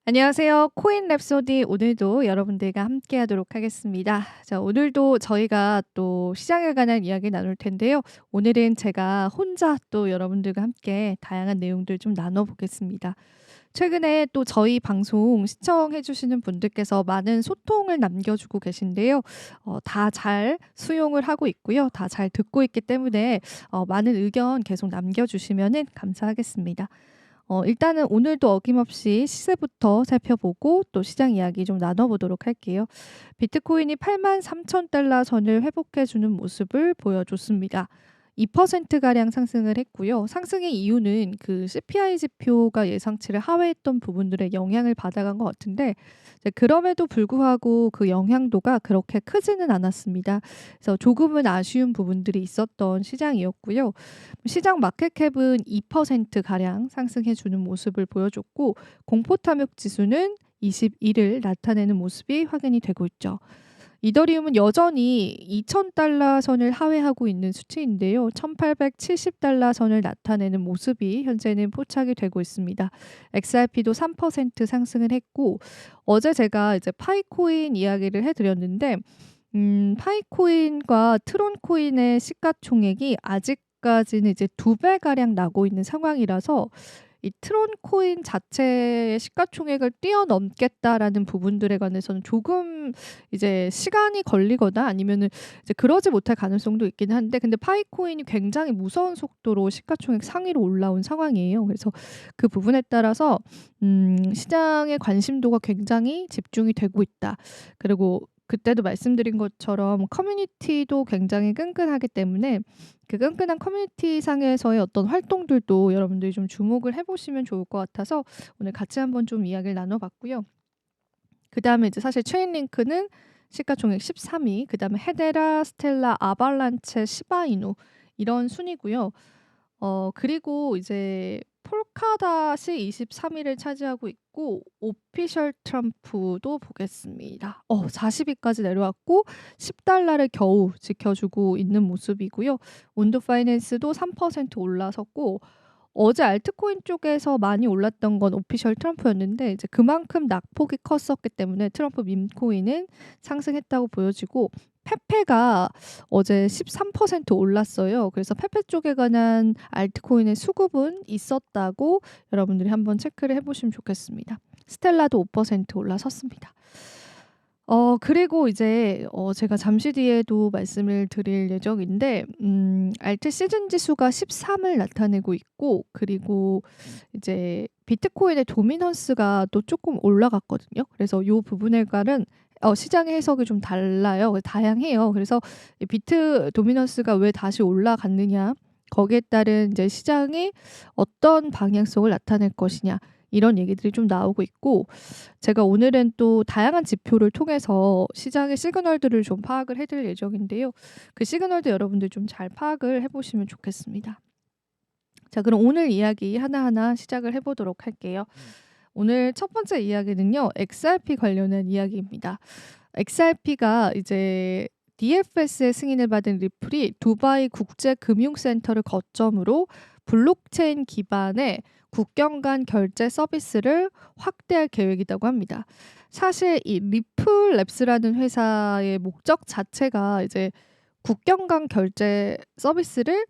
안녕하세요. 코인 랩소디 오늘도 여러분들과 함께 하도록 하겠습니다. 자, 오늘도 저희가 또 시장에 관한 이야기 나눌 텐데요. 오늘은 제가 혼자 또 여러분들과 함께 다양한 내용들 좀 나눠 보겠습니다. 최근에 또 저희 방송 시청해 주시는 분들께서 많은 소통을 남겨주고 계신데요. 다 잘 수용을 하고 있고요. 다 잘 듣고 있기 때문에 많은 의견 계속 남겨주시면 감사하겠습니다. 일단은 오늘도 어김없이 시세부터 살펴보고 또 시장 이야기 좀 나눠보도록 할게요. 비트코인이 83,000달러 선을 회복해주는 모습을 보여줬습니다. 2%가량 상승을 했고요. 상승의 이유는 그 CPI 지표가 예상치를 하회했던 부분들의 영향을 받아간 것 같은데 이제 그럼에도 불구하고 그 영향도가 그렇게 크지는 않았습니다. 그래서 조금은 아쉬운 부분들이 있었던 시장이었고요. 시장 마켓캡은 2%가량 상승해 주는 모습을 보여줬고 공포 탐욕 지수는 21을 나타내는 모습이 확인이 되고 있죠. 이더리움은 여전히 2,000달러 선을 하회하고 있는 수치인데요. 1,870달러 선을 나타내는 모습이 현재는 포착이 되고 있습니다. XRP도 3% 상승을 했고 어제 제가 이제 파이코인 이야기를 해드렸는데 파이코인과 트론코인의 시가총액이 아직까지는 이제 2배 가량 나고 있는 상황이라서 이 트론코인 자체의 시가총액을 뛰어넘겠다라는 부분들에 관해서는 조금 이제 시간이 걸리거나 아니면은 이제 그러지 못할 가능성도 있긴 한데 근데 파이코인이 굉장히 무서운 속도로 시가총액 상위로 올라온 상황이에요. 그래서 그 부분에 따라서 시장의 관심도가 굉장히 집중이 되고 있다. 그리고 그때도 말씀드린 것처럼 커뮤니티도 굉장히 끈끈하기 때문에 그 끈끈한 커뮤니티 상에서의 어떤 활동들도 여러분들이 좀 주목을 해보시면 좋을 것 같아서 오늘 같이 한번 좀 이야기를 나눠봤고요. 그 다음에 이제 사실 체인링크는 시가총액 13위, 그 다음에 헤데라, 스텔라, 아발란체, 시바이누 이런 순이고요. 그리고 이제 폴카닷이 23위를 차지하고 있고 오피셜 트럼프도 보겠습니다. 40위까지 내려왔고 10달러를 겨우 지켜주고 있는 모습이고요. 온도 파이낸스도 3% 올라섰고 어제 알트코인 쪽에서 많이 올랐던 건 오피셜 트럼프였는데 이제 그만큼 낙폭이 컸었기 때문에 트럼프 밈코인은 상승했다고 보여지고 페페가 어제 13% 올랐어요. 그래서 페페 쪽에 관한 알트코인의 수급은 있었다고 여러분들이 한번 체크를 해보시면 좋겠습니다. 스텔라도 5% 올라섰습니다. 그리고 이제 제가 잠시 뒤에도 말씀을 드릴 예정인데 알트 시즌 지수가 13을 나타내고 있고 그리고 이제 비트코인의 도미넌스가 또 조금 올라갔거든요. 그래서 요 부분에 관한 시장의 해석이 좀 달라요. 다양해요. 그래서 이 비트 도미넌스가 왜 다시 올라갔느냐 거기에 따른 이제 시장이 어떤 방향성을 나타낼 것이냐 이런 얘기들이 좀 나오고 있고 제가 오늘은 또 다양한 지표를 통해서 시장의 시그널들을 좀 파악을 해드릴 예정인데요. 그 시그널도 여러분들 좀 잘 파악을 해보시면 좋겠습니다. 자, 그럼 오늘 이야기 하나하나 시작을 해보도록 할게요. 오늘 첫 번째 이야기는요. XRP 관련한 이야기입니다. XRP가 이제 DFS의 승인을 받은 리플이 두바이 국제금융센터를 거점으로 블록체인 기반의 국경 간 결제 서비스를 확대할 계획이라고 합니다. 사실 이 리플랩스라는 회사의 목적 자체가 이제 국경 간 결제 서비스를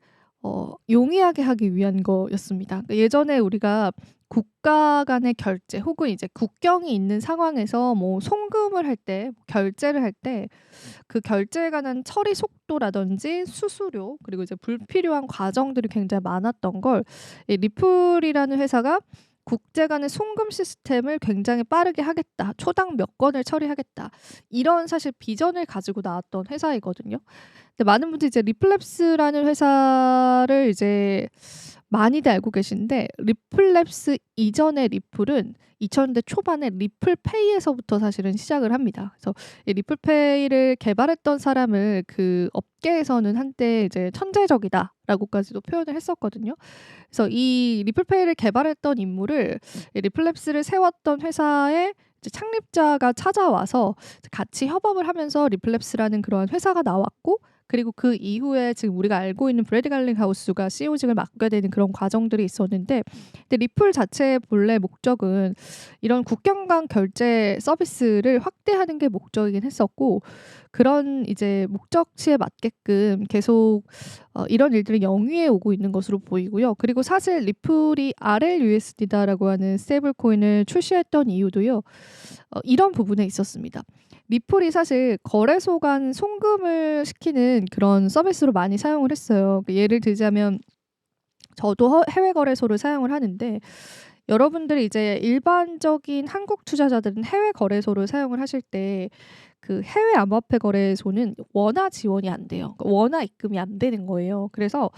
용이하게 하기 위한 거였습니다. 그러니까 예전에 우리가 국가 간의 결제 혹은 이제 국경이 있는 상황에서 뭐 송금을 할 때, 결제를 할 때 그 결제에 관한 처리 속도라든지 수수료 그리고 이제 불필요한 과정들이 굉장히 많았던 걸 이 리플이라는 회사가 국제 간의 송금 시스템을 굉장히 빠르게 하겠다. 초당 몇 건을 처리하겠다. 이런 사실 비전을 가지고 나왔던 회사이거든요. 근데 많은 분들이 이제 리플랩스라는 회사를 이제 많이들 알고 계신데 리플랩스 이전의 리플은 2000년대 초반에 리플페이에서부터 사실은 시작을 합니다. 그래서 이 리플페이를 개발했던 사람을 그 업계에서는 한때 이제 천재적이다라고까지도 표현을 했었거든요. 그래서 이 리플페이를 개발했던 인물을 이 리플랩스를 세웠던 회사의 이제 창립자가 찾아와서 같이 협업을 하면서 리플랩스라는 그러한 회사가 나왔고 그리고 그 이후에 지금 우리가 알고 있는 브래디 갈링하우스가 CEO직을 맡게 되는 그런 과정들이 있었는데, 근데 리플 자체의 본래 목적은 이런 국경 간 결제 서비스를 확대하는 게 목적이긴 했었고, 그런 이제 목적치에 맞게끔 계속 이런 일들이 영위에 오고 있는 것으로 보이고요. 그리고 사실 리플이 RLUSD다라고 하는 스테이블 코인을 출시했던 이유도요. 이런 부분에 있었습니다. 리플이 사실 거래소 간 송금을 시키는 그런 서비스로 많이 사용을 했어요. 예를 들자면 저도 해외 거래소를 사용을 하는데, 여러분들이 이제 일반적인 한국 투자자들은 해외 거래소를 사용을 하실 때 그 해외 암호화폐 거래소는 원화 지원이 안 돼요. 그러니까 원화 입금이 안 되는 거예요. 그래서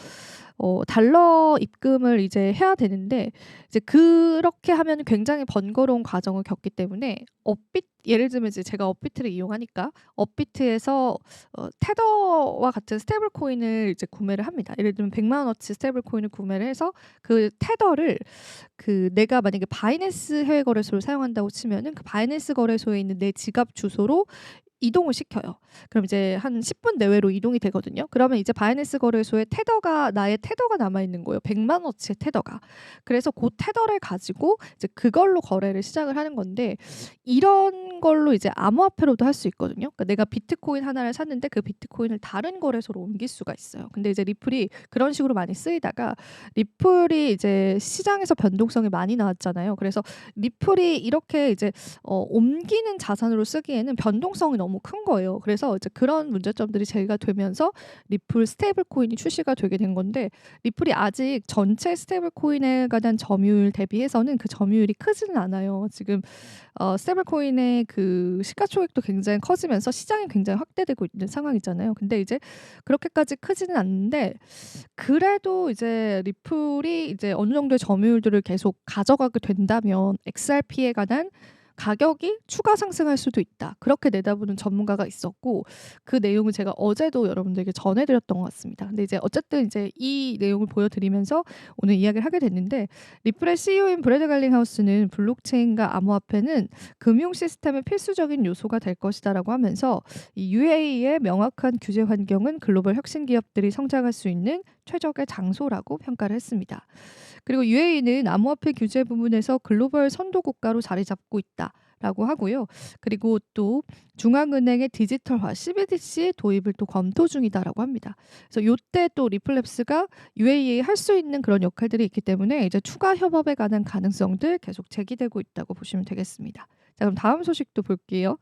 달러 입금을 이제 해야 되는데, 이제 그렇게 하면 굉장히 번거로운 과정을 겪기 때문에 예를 들면 이제 제가 업비트를 이용하니까 업비트에서 테더와 같은 스테이블 코인을 이제 구매를 합니다. 예를 들면 100만 원어치 스테이블 코인을 구매를 해서 그 테더를 내가 만약에 바이낸스 해외 거래소를 사용한다고 치면은 그 바이낸스 거래소에 있는 내 지갑 주소로 이동을 시켜요. 그럼 이제 한 10분 내외로 이동이 되거든요. 그러면 이제 바이낸스 거래소에 나의 테더가 남아 있는 거예요. 100만 원어치의 테더가. 그래서 그 테더를 가지고 이제 그걸로 거래를 시작을 하는 건데, 이런 걸로 이제 암호화폐로도 할 수 있거든요. 그러니까 내가 비트코인 하나를 샀는데 그 비트코인을 다른 거래소로 옮길 수가 있어요. 근데 이제 리플이 그런 식으로 많이 쓰이다가, 리플이 이제 시장에서 변동성이 많이 나왔잖아요. 그래서 리플이 이렇게 이제 옮기는 자산으로 쓰기에는 변동성이 너무 큰 거예요. 그래서 이제 그런 문제점들이 제기가 되면서 리플 스테이블 코인이 출시가 되게 된 건데, 리플이 아직 전체 스테이블 코인에 관한 점유율 대비해서는 그 점유율이 크지는 않아요. 지금 스테이블 코인의 그 시가총액도 굉장히 커지면서 시장이 굉장히 확대되고 있는 상황이잖아요. 근데 이제 그렇게까지 크지는 않는데, 그래도 이제 리플이 이제 어느 정도의 점유율들을 계속 가져가게 된다면 XRP에 관한 가격이 추가 상승할 수도 있다. 그렇게 내다보는 전문가가 있었고, 그 내용을 제가 어제도 여러분들에게 전해드렸던 것 같습니다. 근데 이제 어쨌든 이제 이 내용을 보여드리면서 오늘 이야기를 하게 됐는데, 리플의 CEO인 브래드 갈링하우스는 블록체인과 암호화폐는 금융 시스템의 필수적인 요소가 될 것이다라고 하면서, 이 UAE의 명확한 규제 환경은 글로벌 혁신 기업들이 성장할 수 있는 최적의 장소라고 평가를 했습니다. 그리고 UAE는 암호화폐 규제 부분에서 글로벌 선도 국가로 자리 잡고 있다라고 하고요. 그리고 또 중앙은행의 디지털화 CBDC 도입을 또 검토 중이다라고 합니다. 그래서 요때 또 리플랩스가 UAE에 할 수 있는 그런 역할들이 있기 때문에 이제 추가 협업에 관한 가능성들 계속 제기되고 있다고 보시면 되겠습니다. 자, 그럼 다음 소식도 볼게요.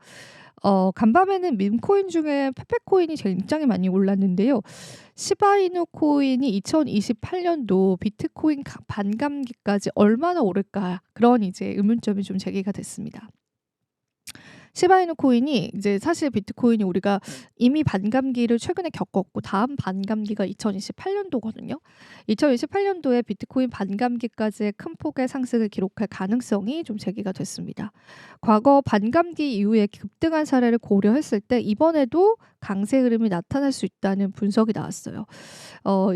간밤에는 밈코인 중에 페페코인이 굉장히 많이 올랐는데요. 시바이누 코인이 2028년도 비트코인 반감기까지 얼마나 오를까, 그런 이제 의문점이 좀 제기가 됐습니다. 시바이누 코인이 이제 사실 비트코인이 우리가 이미 반감기를 최근에 겪었고, 다음 반감기가 2028년도거든요. 2028년도에 비트코인 반감기까지의 큰 폭의 상승을 기록할 가능성이 좀 제기가 됐습니다. 과거 반감기 이후에 급등한 사례를 고려했을 때 이번에도 강세 흐름이 나타날 수 있다는 분석이 나왔어요.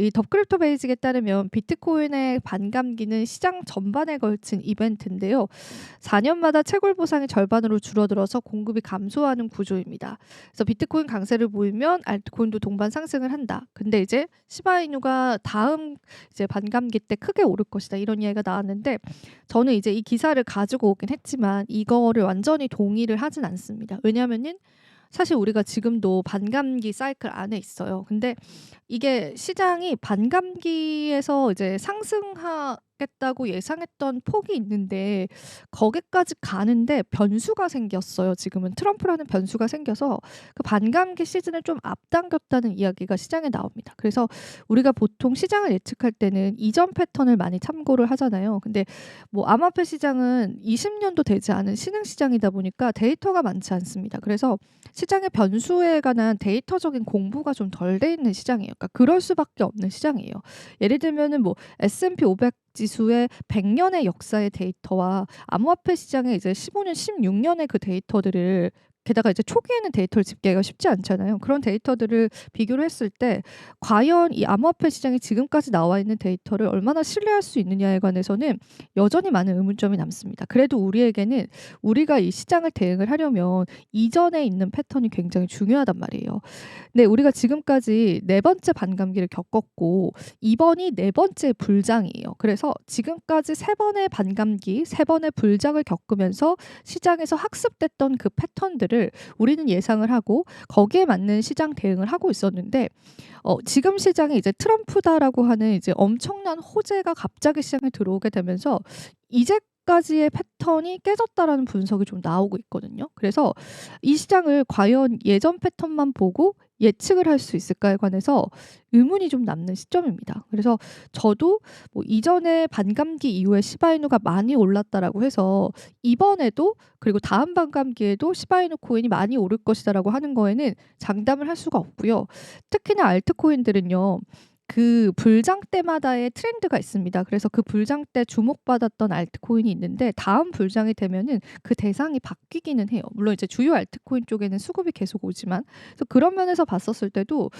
이 덥크립토 베이직에 따르면 비트코인의 반감기는 시장 전반에 걸친 이벤트인데요. 4년마다 채굴 보상이 절반으로 줄어들어서 공급이 감소하는 구조입니다. 그래서 비트코인 강세를 보이면 알트코인도 동반 상승을 한다. 근데 이제 시바이누가 다음 이제 반감기 때 크게 오를 것이다, 이런 이야기가 나왔는데, 저는 이제 이 기사를 가지고 오긴 했지만 이거를 완전히 동의를 하진 않습니다. 왜냐하면은 사실 우리가 지금도 반감기 사이클 안에 있어요. 근데 이게 시장이 반감기에서 이제 상승하겠다고 예상했던 폭이 있는데, 거기까지 가는데 변수가 생겼어요. 지금은 트럼프라는 변수가 생겨서 그 반감기 시즌을 좀 앞당겼다는 이야기가 시장에 나옵니다. 그래서 우리가 보통 시장을 예측할 때는 이전 패턴을 많이 참고를 하잖아요. 근데 뭐 암호화폐 시장은 20년도 되지 않은 신흥 시장이다 보니까 데이터가 많지 않습니다. 그래서 시장의 변수에 관한 데이터적인 공부가 좀 덜 돼 있는 시장이에요. 그러니까 그럴 수밖에 없는 시장이에요. 예를 들면은 뭐 S&P 500 지수의 100년의 역사의 데이터와 암호화폐 시장의 이제 15년, 16년의 그 데이터들을 게다가 이제 초기에는 데이터를 집계하기가 쉽지 않잖아요. 그런 데이터들을 비교를 했을 때 과연 이 암호화폐 시장에 지금까지 나와 있는 데이터를 얼마나 신뢰할 수 있느냐에 관해서는 여전히 많은 의문점이 남습니다. 그래도 우리에게는 우리가 이 시장을 대응을 하려면 이전에 있는 패턴이 굉장히 중요하단 말이에요. 네, 우리가 지금까지 네 번째 반감기를 겪었고 이번이 네 번째 불장이에요. 그래서 지금까지 세 번의 반감기, 세 번의 불장을 겪으면서 시장에서 학습됐던 그 패턴들을 우리는 예상을 하고 거기에 맞는 시장 대응을 하고 있었는데 지금 시장에 이제 트럼프다라고 하는 이제 엄청난 호재가 갑자기 시장에 들어오게 되면서 이제까지의 패턴이 깨졌다라는 분석이 좀 나오고 있거든요. 그래서 이 시장을 과연 예전 패턴만 보고 예측을 할 수 있을까에 관해서 의문이 좀 남는 시점입니다. 그래서 저도 뭐 이전에 반감기 이후에 시바이누가 많이 올랐다라고 해서 이번에도 그리고 다음 반감기에도 시바이누 코인이 많이 오를 것이다라고 하는 거에는 장담을 할 수가 없고요. 특히나 알트코인들은요. 그 불장 때마다의 트렌드가 있습니다. 그래서 그 불장 때 주목받았던 알트코인이 있는데 다음 불장이 되면은 그 대상이 바뀌기는 해요. 물론 이제 주요 알트코인 쪽에는 수급이 계속 오지만 그래서 그런 면에서 봤었을 때도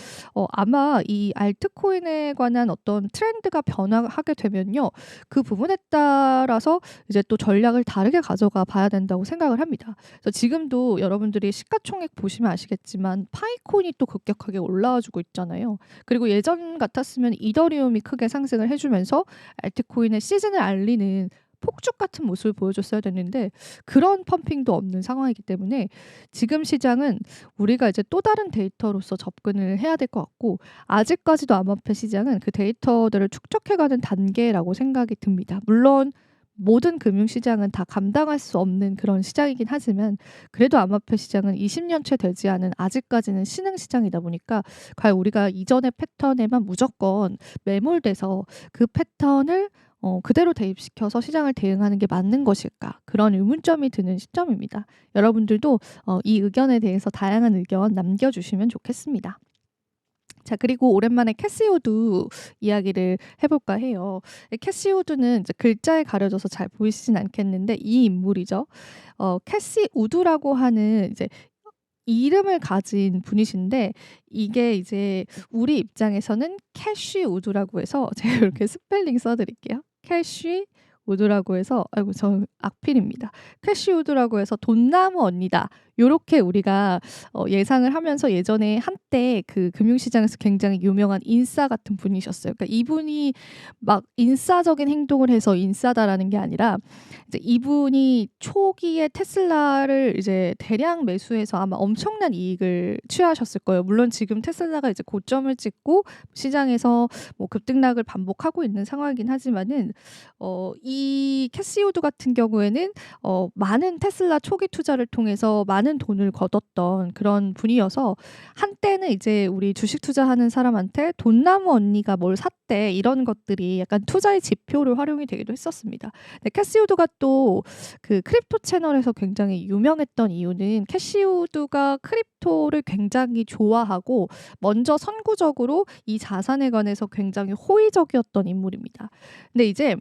아마 이 알트코인에 관한 어떤 트렌드가 변화하게 되면요. 그 부분에 따라서 이제 또 전략을 다르게 가져가 봐야 된다고 생각을 합니다. 그래서 지금도 여러분들이 시가총액 보시면 아시겠지만 파이콘이 또 급격하게 올라와 주고 있잖아요. 그리고 예전 같았으면 이더리움이 크게 상승을 해주면서 알트코인의 시즌을 알리는 폭죽 같은 모습을 보여줬어야 됐는데 그런 펌핑도 없는 상황이기 때문에 지금 시장은 우리가 이제 또 다른 데이터로서 접근을 해야 될 것 같고 아직까지도 암호화폐 시장은 그 데이터들을 축적해가는 단계라고 생각이 듭니다. 물론 모든 금융시장은 다 감당할 수 없는 그런 시장이긴 하지만 그래도 암호화폐 시장은 20년째 되지 않은 아직까지는 신흥시장이다 보니까 과연 우리가 이전의 패턴에만 무조건 매몰돼서 그 패턴을 그대로 대입시켜서 시장을 대응하는 게 맞는 것일까? 그런 의문점이 드는 시점입니다. 여러분들도 이 의견에 대해서 다양한 의견 남겨주시면 좋겠습니다. 자, 그리고 오랜만에 캐시 우드 이야기를 해볼까 해요. 캐시 우드는 이제 글자에 가려져서 잘 보이시진 않겠는데 이 인물이죠. 캐시 우드라고 하는 이제 이름을 가진 분이신데 이게 이제 우리 입장에서는 캐시 우드라고 해서 제가 이렇게 스펠링 써드릴게요. 캐시 우드라고 해서 아이고 저 악필입니다. 캐시 우드라고 해서 돈나무 언니다. 요렇게 우리가 예상을 하면서 예전에 한때 그 금융시장에서 굉장히 유명한 인싸 같은 분이셨어요. 그러니까 이분이 막 인싸적인 행동을 해서 인싸다라는 게 아니라 이제 이분이 초기에 테슬라를 이제 대량 매수해서 아마 엄청난 이익을 취하셨을 거예요. 물론 지금 테슬라가 이제 고점을 찍고 시장에서 뭐 급등락을 반복하고 있는 상황이긴 하지만은 이 캐시 우드 같은 경우에는 많은 테슬라 초기 투자를 통해서 많은 돈을 거뒀던 그런 분이어서 한때는 이제 우리 주식 투자하는 사람한테 돈나무 언니가 뭘 샀대 이런 것들이 약간 투자의 지표로 활용이 되기도 했었습니다. 근데 캐시 우드가 또 그 크립토 채널에서 굉장히 유명했던 이유는 캐시 우드가 크립토를 굉장히 좋아하고 먼저 선구적으로 이 자산에 관해서 굉장히 호의적이었던 인물입니다. 근데 이제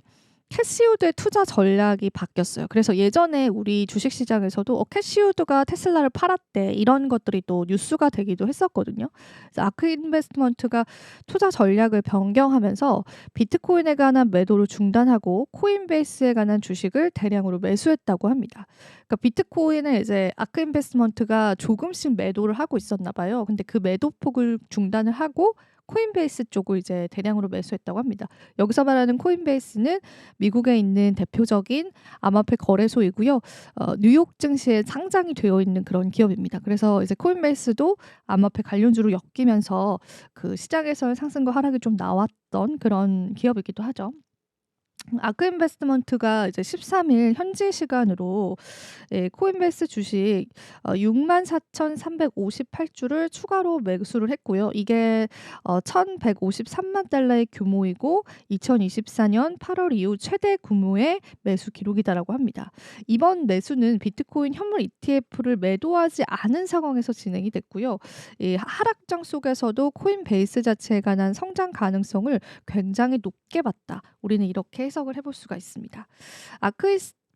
캐시우드의 투자 전략이 바뀌었어요. 그래서 예전에 우리 주식시장에서도 캐시우드가 테슬라를 팔았대 이런 것들이 또 뉴스가 되기도 했었거든요. 그래서 아크 인베스트먼트가 투자 전략을 변경하면서 비트코인에 관한 매도를 중단하고 코인베이스에 관한 주식을 대량으로 매수했다고 합니다. 그러니까 비트코인을 이제 아크 인베스트먼트가 조금씩 매도를 하고 있었나 봐요. 근데 그 매도 폭을 중단을 하고 코인베이스 쪽을 이제 대량으로 매수했다고 합니다. 여기서 말하는 코인베이스는 미국에 있는 대표적인 암호화폐 거래소이고요. 뉴욕 증시에 상장이 되어 있는 그런 기업입니다. 그래서 이제 코인베이스도 암호화폐 관련주로 엮이면서 그 시장에서의 상승과 하락이 좀 나왔던 그런 기업이기도 하죠. 아크 인베스트먼트가 이제 13일 현지 시간으로 코인베이스 주식 64,358주를 추가로 매수를 했고요. 이게 1,153만 달러의 규모이고 2024년 8월 이후 최대 규모의 매수 기록이다라고 합니다. 이번 매수는 비트코인 현물 ETF를 매도하지 않은 상황에서 진행이 됐고요. 이 하락장 속에서도 코인베이스 자체에 관한 성장 가능성을 굉장히 높게 봤다. 우리는 이렇게 해석을 해볼 수가 있습니다. 아크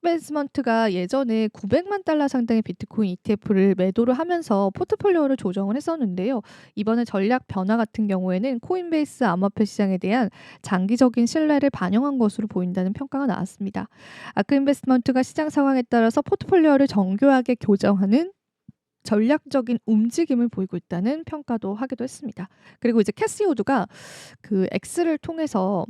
인베스트먼트가 예전에 900만 달러 상당의 비트코인 ETF를 매도를 하면서 포트폴리오를 조정을 했었는데요. 이번에 전략 변화 같은 경우에는 코인베이스 암호화폐 시장에 대한 장기적인 신뢰를 반영한 것으로 보인다는 평가가 나왔습니다. 아크 인베스트먼트가 시장 상황에 따라서 포트폴리오를 정교하게 교정하는 전략적인 움직임을 보이고 있다는 평가도 하기도 했습니다. 그리고 이제 캐시 우드가 그 X를 통해서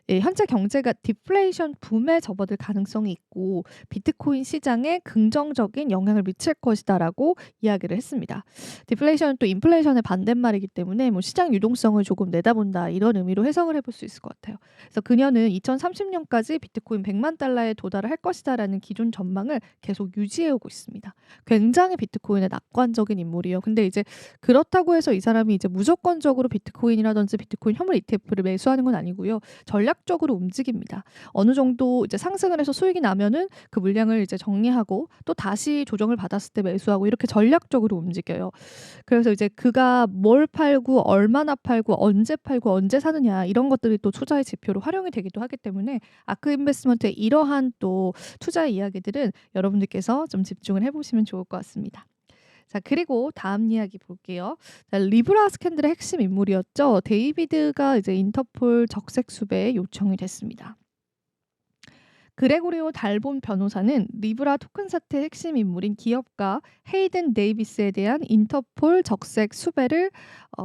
현재 경제가 디플레이션 붐에 접어들 가능성이 있고 비트코인 시장에 긍정적인 영향을 미칠 것이다라고 이야기를 했습니다. 디플레이션은 또 인플레이션의 반대말이기 때문에 뭐 시장 유동성을 조금 내다본다 이런 의미로 해석을 해볼 수 있을 것 같아요. 그래서 그녀는 2030년까지 비트코인 100만 달러에 도달을 할 것이다라는 기존 전망을 계속 유지해오고 있습니다. 굉장히 비트코인의 낙관적인 인물이에요. 근데 이제 그렇다고 해서 이 사람이 이제 무조건적으로 비트코인이라든지 비트코인 현물 ETF를 매수하는 건 아니고요. 전략적으로 움직입니다. 어느 정도 이제 상승을 해서 수익이 나면은 그 물량을 이제 정리하고 또 다시 조정을 받았을 때 매수하고 이렇게 전략적으로 움직여요. 그래서 이제 그가 뭘 팔고 얼마나 팔고 언제 사느냐 이런 것들이 또 투자의 지표로 활용이 되기도 하기 때문에 아크 인베스트먼트의 이러한 또 투자의 이야기들은 여러분들께서 좀 집중을 해보시면 좋을 것 같습니다. 자, 그리고 다음 이야기 볼게요. 자, 리브라 스캔들의 핵심 인물이었죠. 데이비드가 이제 인터폴 적색 수배에 요청이 됐습니다. 그레고리오 달본 변호사는 리브라 토큰 사태 핵심 인물인 기업가 헤이든 데이비스에 대한 인터폴 적색 수배를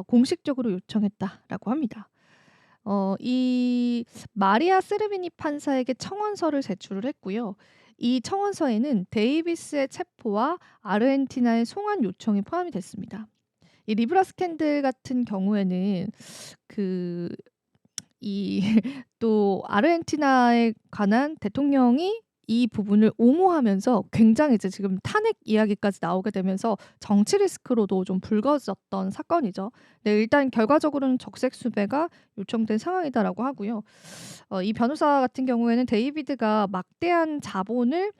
공식적으로 요청했다라고 합니다. 이 마리아 세르비니 판사에게 청원서를 제출을 했고요. 이 청원서에는 데이비스의 체포와 아르헨티나의 송환 요청이 포함이 됐습니다. 이 리브라 스캔들 같은 경우에는 그 이 또 아르헨티나에 관한 대통령이 이 부분을 옹호하면서 굉장히 이제 지금 탄핵 이야기까지 나오게 되면서 정치 리스크로도 좀 불거졌던 사건이죠. 네, 일단 결과적으로는 적색 수배가 요청된 상황이다라고 하고요. 이 변호사 같은 경우에는 데이비드가 막대한 자본을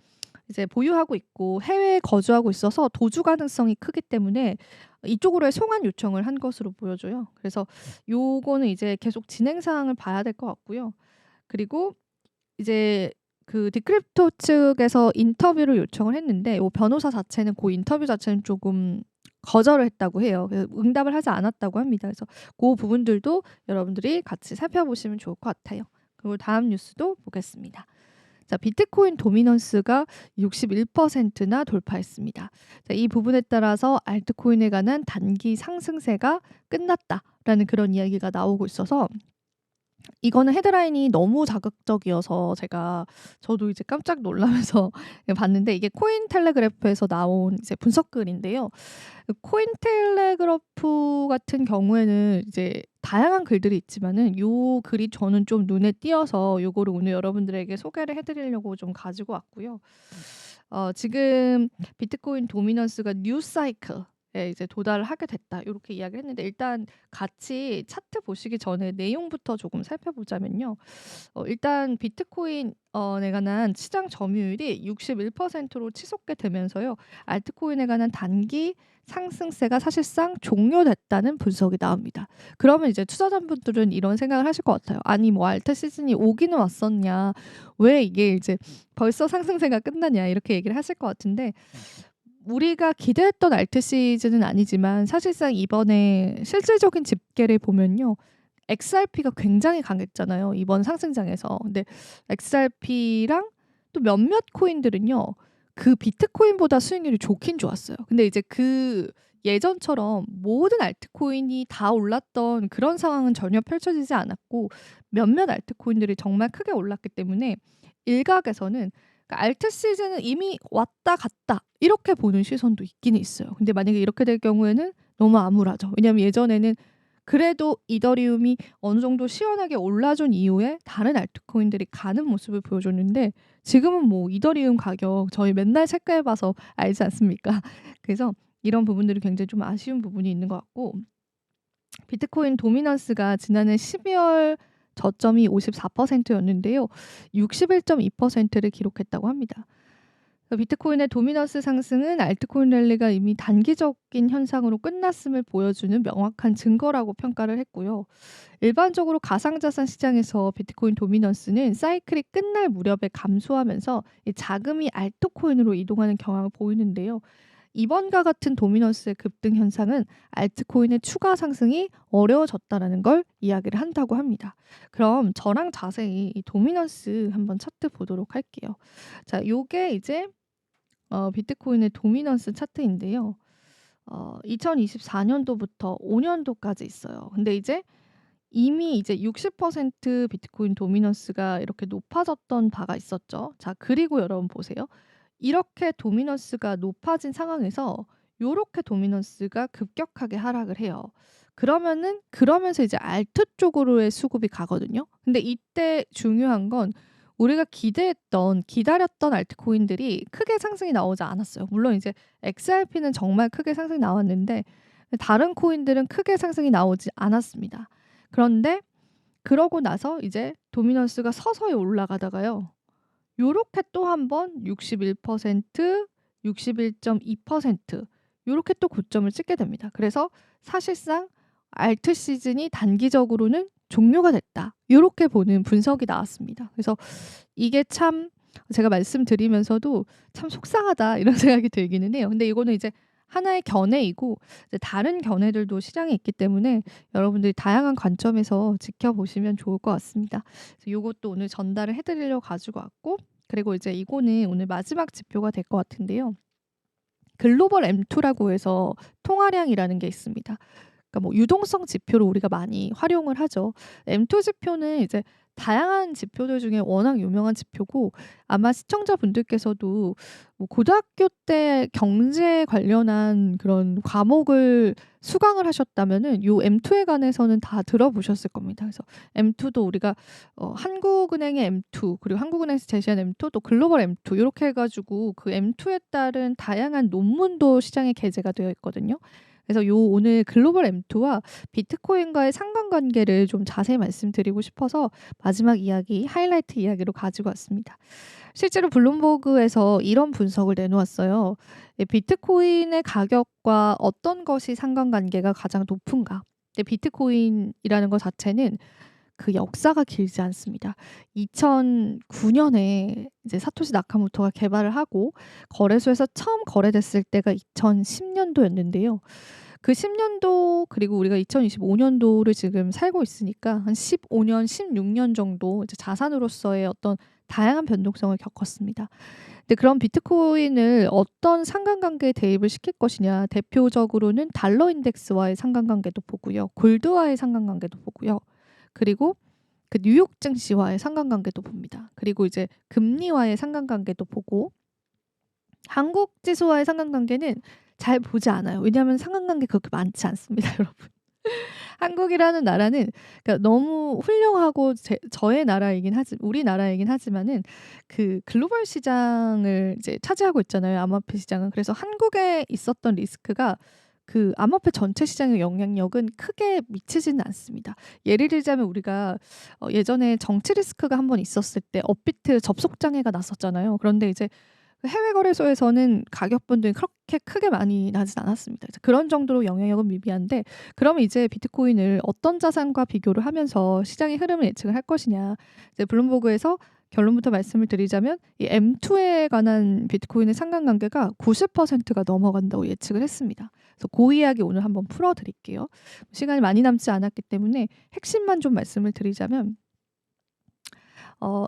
이제 보유하고 있고 해외에 거주하고 있어서 도주 가능성이 크기 때문에 이쪽으로의 송환 요청을 한 것으로 보여져요. 그래서 요거는 이제 계속 진행 사항을 봐야 될 것 같고요. 그리고 이제 그 디크립토 측에서 인터뷰를 요청을 했는데 요 변호사 자체는 그 인터뷰 자체는 조금 거절을 했다고 해요. 그래서 응답을 하지 않았다고 합니다. 그래서 그 부분들도 여러분들이 같이 살펴보시면 좋을 것 같아요. 그리고 다음 뉴스도 보겠습니다. 자, 비트코인 도미넌스가 61%나 돌파했습니다. 자, 이 부분에 따라서 알트코인에 관한 단기 상승세가 끝났다라는 그런 이야기가 나오고 있어서 이거는 헤드라인이 너무 자극적이어서 저도 이제 깜짝 놀라면서 봤는데 이게 코인텔레그래프에서 나온 이제 분석글인데요. 코인텔레그래프 같은 경우에는 이제 다양한 글들이 있지만은 요 글이 저는 좀 눈에 띄어서 요거를 오늘 여러분들에게 소개를 해드리려고 좀 가지고 왔고요. 지금 비트코인 도미넌스가 뉴 사이클 이제 도달을 하게 됐다. 이렇게 이야기를 했는데 일단 같이 차트 보시기 전에 내용부터 조금 살펴보자면요. 일단 비트코인 에 관한 시장 점유율이 61%로 치솟게 되면서요. 알트코인에 관한 단기 상승세가 사실상 종료됐다는 분석이 나옵니다. 그러면 이제 투자자분들은 이런 생각을 하실 것 같아요. 아니 뭐 알트 시즌이 오기는 왔었냐. 왜 이게 이제 벌써 상승세가 끝나냐 이렇게 얘기를 하실 것 같은데 우리가 기대했던 알트 시즌은 아니지만 사실상 이번에 실질적인 집계를 보면요. XRP가 굉장히 강했잖아요. 이번 상승장에서. 근데 XRP랑 또 몇몇 코인들은요. 그 비트코인보다 수익률이 좋긴 좋았어요. 근데 이제 그 예전처럼 모든 알트코인이 다 올랐던 그런 상황은 전혀 펼쳐지지 않았고 몇몇 알트코인들이 정말 크게 올랐기 때문에 일각에서는 그러니까 알트 시즌은 이미 왔다 갔다 이렇게 보는 시선도 있기는 있어요. 근데 만약에 이렇게 될 경우에는 너무 암울하죠. 왜냐하면 예전에는 그래도 이더리움이 어느 정도 시원하게 올라준 이후에 다른 알트코인들이 가는 모습을 보여줬는데 지금은 뭐 이더리움 가격 저희 맨날 체크해봐서 알지 않습니까? 그래서 이런 부분들이 굉장히 좀 아쉬운 부분이 있는 것 같고 비트코인 도미넌스가 지난해 12월 저점이 54%였는데요. 61.2%를 기록했다고 합니다. 비트코인의 도미넌스 상승은 알트코인 랠리가 이미 단기적인 현상으로 끝났음을 보여주는 명확한 증거라고 평가를 했고요. 일반적으로 가상자산 시장에서 비트코인 도미넌스는 사이클이 끝날 무렵에 감소하면서 이 자금이 알트코인으로 이동하는 경향을 보이는데요. 이번과 같은 도미넌스의 급등 현상은 알트코인의 추가 상승이 어려워졌다라는 걸 이야기를 한다고 합니다. 그럼 저랑 자세히 이 도미넌스 한번 차트 보도록 할게요. 자, 요게 이제 비트코인의 도미넌스 차트인데요. 2024년도부터 5년도까지 있어요. 근데 이제 이미 이제 60% 비트코인 도미넌스가 이렇게 높아졌던 바가 있었죠. 자, 그리고 여러분 보세요. 이렇게 도미넌스가 높아진 상황에서 요렇게 도미넌스가 급격하게 하락을 해요. 그러면서 이제 알트 쪽으로의 수급이 가거든요. 근데 이때 중요한 건 우리가 기다렸던 알트코인들이 크게 상승이 나오지 않았어요. 물론 이제 XRP는 정말 크게 상승이 나왔는데 다른 코인들은 크게 상승이 나오지 않았습니다. 그런데 그러고 나서 이제 도미넌스가 서서히 올라가다가요. 요렇게 또 한 번 61%, 61.2% 요렇게 또 고점을 찍게 됩니다. 그래서 사실상 알트 시즌이 단기적으로는 종료가 됐다. 요렇게 보는 분석이 나왔습니다. 그래서 이게 참 제가 말씀드리면서도 참 속상하다 이런 생각이 들기는 해요. 근데 이거는 이제 하나의 견해이고 이제 다른 견해들도 시장에 있기 때문에 여러분들이 다양한 관점에서 지켜보시면 좋을 것 같습니다. 그래서 요것도 오늘 전달을 해드리려고 가지고 왔고 그리고 이제 이거는 오늘 마지막 지표가 될 것 같은데요. 글로벌 M2라고 해서 통화량이라는 게 있습니다. 그러니까 뭐 유동성 지표로 우리가 많이 활용을 하죠. M2 지표는 이제 다양한 지표들 중에 워낙 유명한 지표고 아마 시청자분들께서도 뭐 고등학교 때 경제 관련한 그런 과목을 수강을 하셨다면은 요 M2에 관해서는 다 들어보셨을 겁니다. 그래서 M2도 우리가 한국은행의 M2 그리고 한국은행에서 제시한 M2 또 글로벌 M2 이렇게 해가지고 그 M2에 따른 다양한 논문도 시장에 게재가 되어 있거든요. 그래서 요 오늘 글로벌 M2와 비트코인과의 상관관계를 좀 자세히 말씀드리고 싶어서 마지막 이야기, 하이라이트 이야기로 가지고 왔습니다. 실제로 블룸버그에서 이런 분석을 내놓았어요. 비트코인의 가격과 어떤 것이 상관관계가 가장 높은가? 근데 비트코인이라는 것 자체는 그 역사가 길지 않습니다. 2009년에 이제 사토시 나카모토가 개발을 하고 거래소에서 처음 거래됐을 때가 2010년도였는데요. 그 10년도 그리고 우리가 2025년도를 지금 살고 있으니까 한 15년, 16년 정도 이제 자산으로서의 어떤 다양한 변동성을 겪었습니다. 근데 그런 비트코인을 어떤 상관관계에 대입을 시킬 것이냐 대표적으로는 달러 인덱스와의 상관관계도 보고요. 골드와의 상관관계도 보고요. 그리고 그 뉴욕 증시와의 상관관계도 봅니다. 그리고 이제 금리와의 상관관계도 보고 한국 지수와의 상관관계는 잘 보지 않아요. 왜냐하면 상관관계 그렇게 많지 않습니다, 여러분. 한국이라는 나라는 그러니까 너무 훌륭하고 저의 나라이긴 하지 우리 나라이긴 하지만은 그 글로벌 시장을 이제 차지하고 있잖아요. 암호화폐 시장은. 그래서 한국에 있었던 리스크가 그 암호화폐 전체 시장의 영향력은 크게 미치지는 않습니다. 예를 들자면 우리가 예전에 정치 리스크가 한번 있었을 때 업비트 접속 장애가 났었잖아요. 그런데 이제 해외 거래소에서는 가격분들이 그렇게 크게 많이 나진 않았습니다. 그런 정도로 영향력은 미비한데 그러면 이제 비트코인을 어떤 자산과 비교를 하면서 시장의 흐름을 예측을 할 것이냐. 이제 블룸버그에서 결론부터 말씀을 드리자면 이 M2에 관한 비트코인의 상관관계가 90%가 넘어간다고 예측을 했습니다. 그래서 그 이야기 오늘 한번 풀어드릴게요. 시간이 많이 남지 않았기 때문에 핵심만 좀 말씀을 드리자면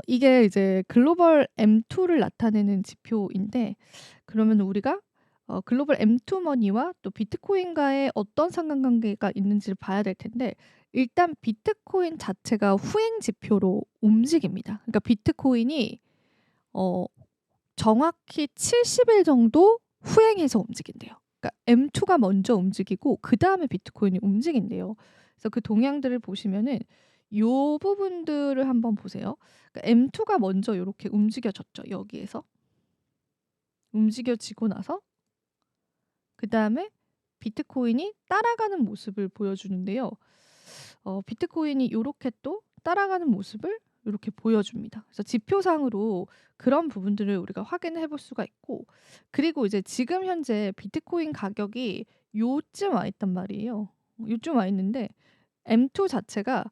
이게 이제 글로벌 M2를 나타내는 지표인데 그러면 우리가 글로벌 M2 머니와 또 비트코인과의 어떤 상관관계가 있는지를 봐야 될 텐데 일단 비트코인 자체가 후행 지표로 움직입니다. 그러니까 비트코인이 어 정확히 70일 정도 후행해서 움직인대요. 그러니까 M2가 먼저 움직이고 그다음에 비트코인이 움직인대요. 그래서 그 동향들을 보시면은 요 부분들을 한번 보세요. 그러니까 M2가 먼저 요렇게 움직여졌죠. 여기에서. 움직여지고 나서 그다음에 비트코인이 따라가는 모습을 보여주는데요. 비트코인이 요렇게 또 따라가는 모습을 이렇게 보여줍니다. 그래서 지표상으로 그런 부분들을 우리가 확인해 볼 수가 있고, 그리고 이제 지금 현재 비트코인 가격이 요쯤 와 있단 말이에요. 요쯤 와 있는데 M2 자체가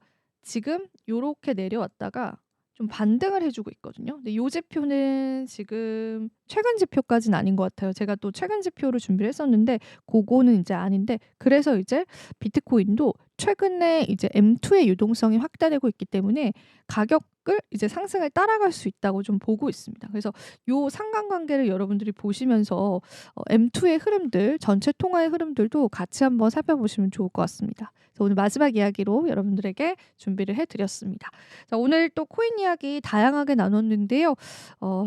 지금 요렇게 내려왔다가 좀 반등을 해 주고 있거든요. 근데 요 지표는 지금 최근 지표까지는 아닌 것 같아요. 제가 또 최근 지표를 준비를 했었는데 고거는 인제 아닌데, 그래서 이제 비트코인도 최근에 이제 M2의 유동성이 확대되고 있기 때문에 가격을 이제 상승을 따라갈 수 있다고 좀 보고 있습니다. 그래서 요 상관관계를 여러분들이 보시면서 M2의 흐름들, 전체 통화의 흐름들도 같이 한번 살펴보시면 좋을 것 같습니다. 그래서 오늘 마지막 이야기로 여러분들에게 준비를 해 드렸습니다. 자, 오늘 또 코인 이야기 다양하게 나눴는데요.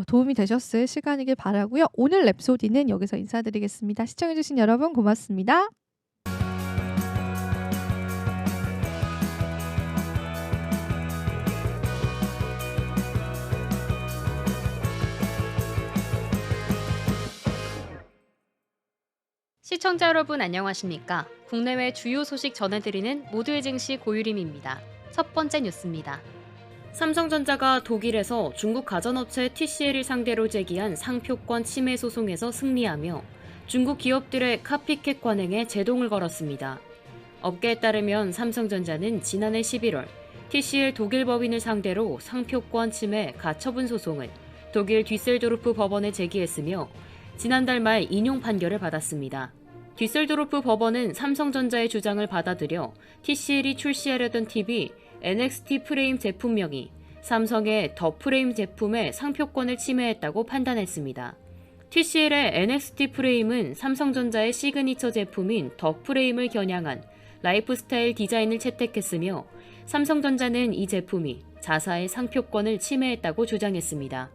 도움이 되셨을 시간이길 바라고요. 오늘 랩소디는 여기서 인사드리겠습니다. 시청해 주신 여러분 고맙습니다. 시청자 여러분 안녕하십니까? 국내외 주요 소식 전해드리는 모두의 증시 고유림입니다. 첫 번째 뉴스입니다. 삼성전자가 독일에서 중국 가전업체 TCL을 상대로 제기한 상표권 침해 소송에서 승리하며 중국 기업들의 카피캣 관행에 제동을 걸었습니다. 업계에 따르면 삼성전자는 지난해 11월 TCL 독일 법인을 상대로 상표권 침해 가처분 소송을 독일 뒤셀도르프 법원에 제기했으며 지난달 말 인용 판결을 받았습니다. 뒤셀도르프 법원은 삼성전자의 주장을 받아들여 TCL이 출시하려던 TV NXT 프레임 제품명이 삼성의 더 프레임 제품의 상표권을 침해했다고 판단했습니다. TCL의 NXT 프레임은 삼성전자의 시그니처 제품인 더 프레임을 겨냥한 라이프스타일 디자인을 채택했으며 삼성전자는 이 제품이 자사의 상표권을 침해했다고 주장했습니다.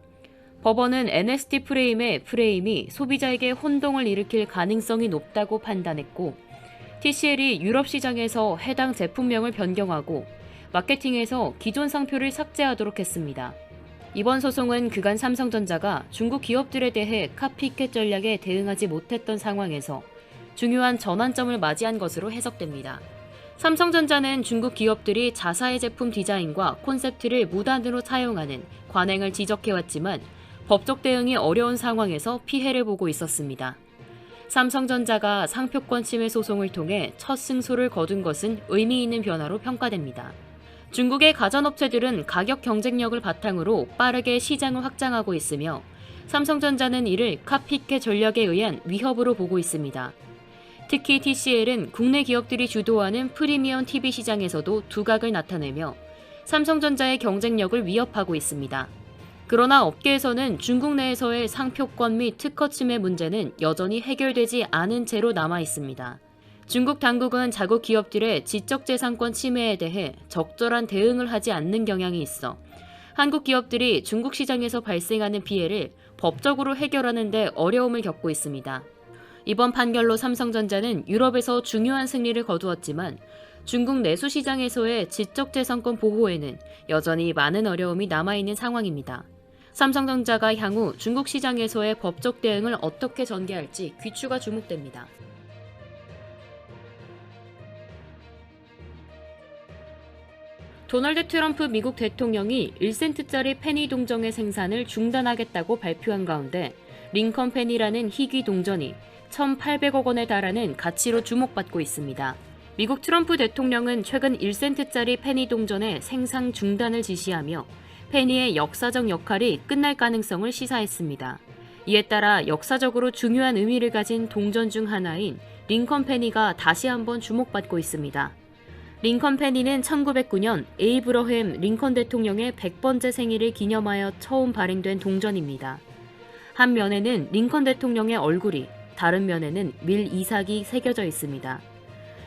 법원은 NXT 프레임의 프레임이 소비자에게 혼동을 일으킬 가능성이 높다고 판단했고, TCL이 유럽 시장에서 해당 제품명을 변경하고 마케팅에서 기존 상표를 삭제하도록 했습니다. 이번 소송은 그간 삼성전자가 중국 기업들에 대해 카피캣 전략에 대응하지 못했던 상황에서 중요한 전환점을 맞이한 것으로 해석됩니다. 삼성전자는 중국 기업들이 자사의 제품 디자인과 콘셉트를 무단으로 사용하는 관행을 지적해왔지만 법적 대응이 어려운 상황에서 피해를 보고 있었습니다. 삼성전자가 상표권 침해 소송을 통해 첫 승소를 거둔 것은 의미 있는 변화로 평가됩니다. 중국의 가전업체들은 가격 경쟁력을 바탕으로 빠르게 시장을 확장하고 있으며 삼성전자는 이를 카피캣 전략에 의한 위협으로 보고 있습니다. 특히 TCL은 국내 기업들이 주도하는 프리미엄 TV 시장에서도 두각을 나타내며 삼성전자의 경쟁력을 위협하고 있습니다. 그러나 업계에서는 중국 내에서의 상표권 및 특허 침해 문제는 여전히 해결되지 않은 채로 남아 있습니다. 중국 당국은 자국 기업들의 지적재산권 침해에 대해 적절한 대응을 하지 않는 경향이 있어 한국 기업들이 중국 시장에서 발생하는 피해를 법적으로 해결하는 데 어려움을 겪고 있습니다. 이번 판결로 삼성전자는 유럽에서 중요한 승리를 거두었지만 중국 내수 시장에서의 지적재산권 보호에는 여전히 많은 어려움이 남아있는 상황입니다. 삼성전자가 향후 중국 시장에서의 법적 대응을 어떻게 전개할지 귀추가 주목됩니다. 도널드 트럼프 미국 대통령이 1센트짜리 페니 동전의 생산을 중단하겠다고 발표한 가운데 링컨 페니라는 희귀 동전이 1,800억 원에 달하는 가치로 주목받고 있습니다. 미국 트럼프 대통령은 최근 1센트짜리 페니 동전의 생산 중단을 지시하며 페니의 역사적 역할이 끝날 가능성을 시사했습니다. 이에 따라 역사적으로 중요한 의미를 가진 동전 중 하나인 링컨 페니가 다시 한번 주목받고 있습니다. 링컨 페니는 1909년 에이브러햄 링컨 대통령의 100번째 생일을 기념하여 처음 발행된 동전입니다. 한 면에는 링컨 대통령의 얼굴이, 다른 면에는 밀 이삭이 새겨져 있습니다.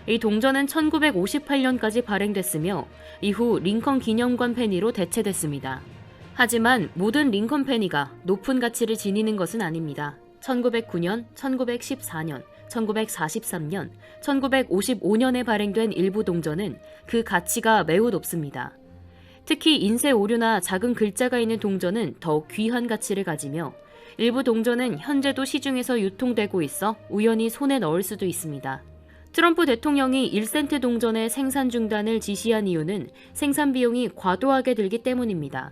이 동전은 1958년까지 발행됐으며 이후 링컨 기념관 페니로 대체됐습니다. 하지만 모든 링컨 페니가 높은 가치를 지니는 것은 아닙니다. 1909년, 1914년, 1943년, 1955년에 발행된 일부 동전은 그 가치가 매우 높습니다. 특히 인쇄 오류나 작은 글자가 있는 동전은 더욱 귀한 가치를 가지며 일부 동전은 현재도 시중에서 유통되고 있어 우연히 손에 넣을 수도 있습니다. 트럼프 대통령이 1센트 동전의 생산 중단을 지시한 이유는 생산 비용이 과도하게 들기 때문입니다.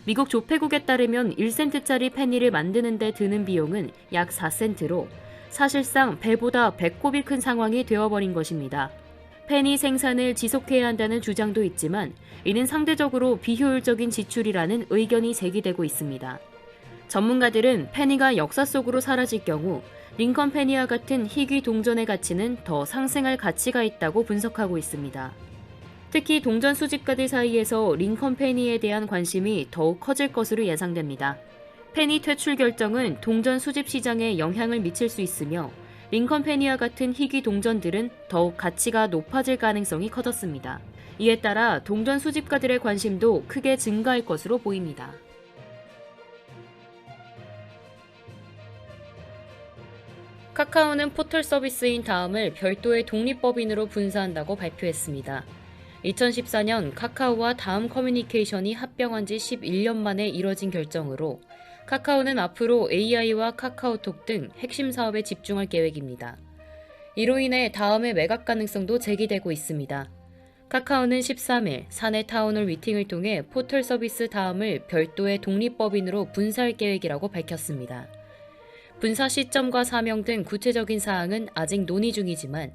미국 조폐국에 따르면 1센트짜리 페니를 만드는 데 드는 비용은 약 4센트로 사실상 배보다 배꼽이 큰 상황이 되어버린 것입니다. 페니 생산을 지속해야 한다는 주장도 있지만 이는 상대적으로 비효율적인 지출이라는 의견이 제기되고 있습니다. 전문가들은 페니가 역사 속으로 사라질 경우 링컨 페니와 같은 희귀 동전의 가치는 더 상승할 가치가 있다고 분석하고 있습니다. 특히 동전 수집가들 사이에서 링컨 페니에 대한 관심이 더욱 커질 것으로 예상됩니다. 페니 퇴출 결정은 동전 수집 시장에 영향을 미칠 수 있으며 링컨 페니와 같은 희귀 동전들은 더욱 가치가 높아질 가능성이 커졌습니다. 이에 따라 동전 수집가들의 관심도 크게 증가할 것으로 보입니다. 카카오는 포털 서비스인 다음을 별도의 독립법인으로 분사한다고 발표했습니다. 2014년 카카오와 다음 커뮤니케이션이 합병한 지 11년 만에 이뤄진 결정으로 카카오는 앞으로 AI와 카카오톡 등 핵심 사업에 집중할 계획입니다. 이로 인해 다음의 매각 가능성도 제기되고 있습니다. 카카오는 13일 사내 타운홀 미팅을 통해 포털 서비스 다음을 별도의 독립법인으로 분사할 계획이라고 밝혔습니다. 분사 시점과 사명 등 구체적인 사항은 아직 논의 중이지만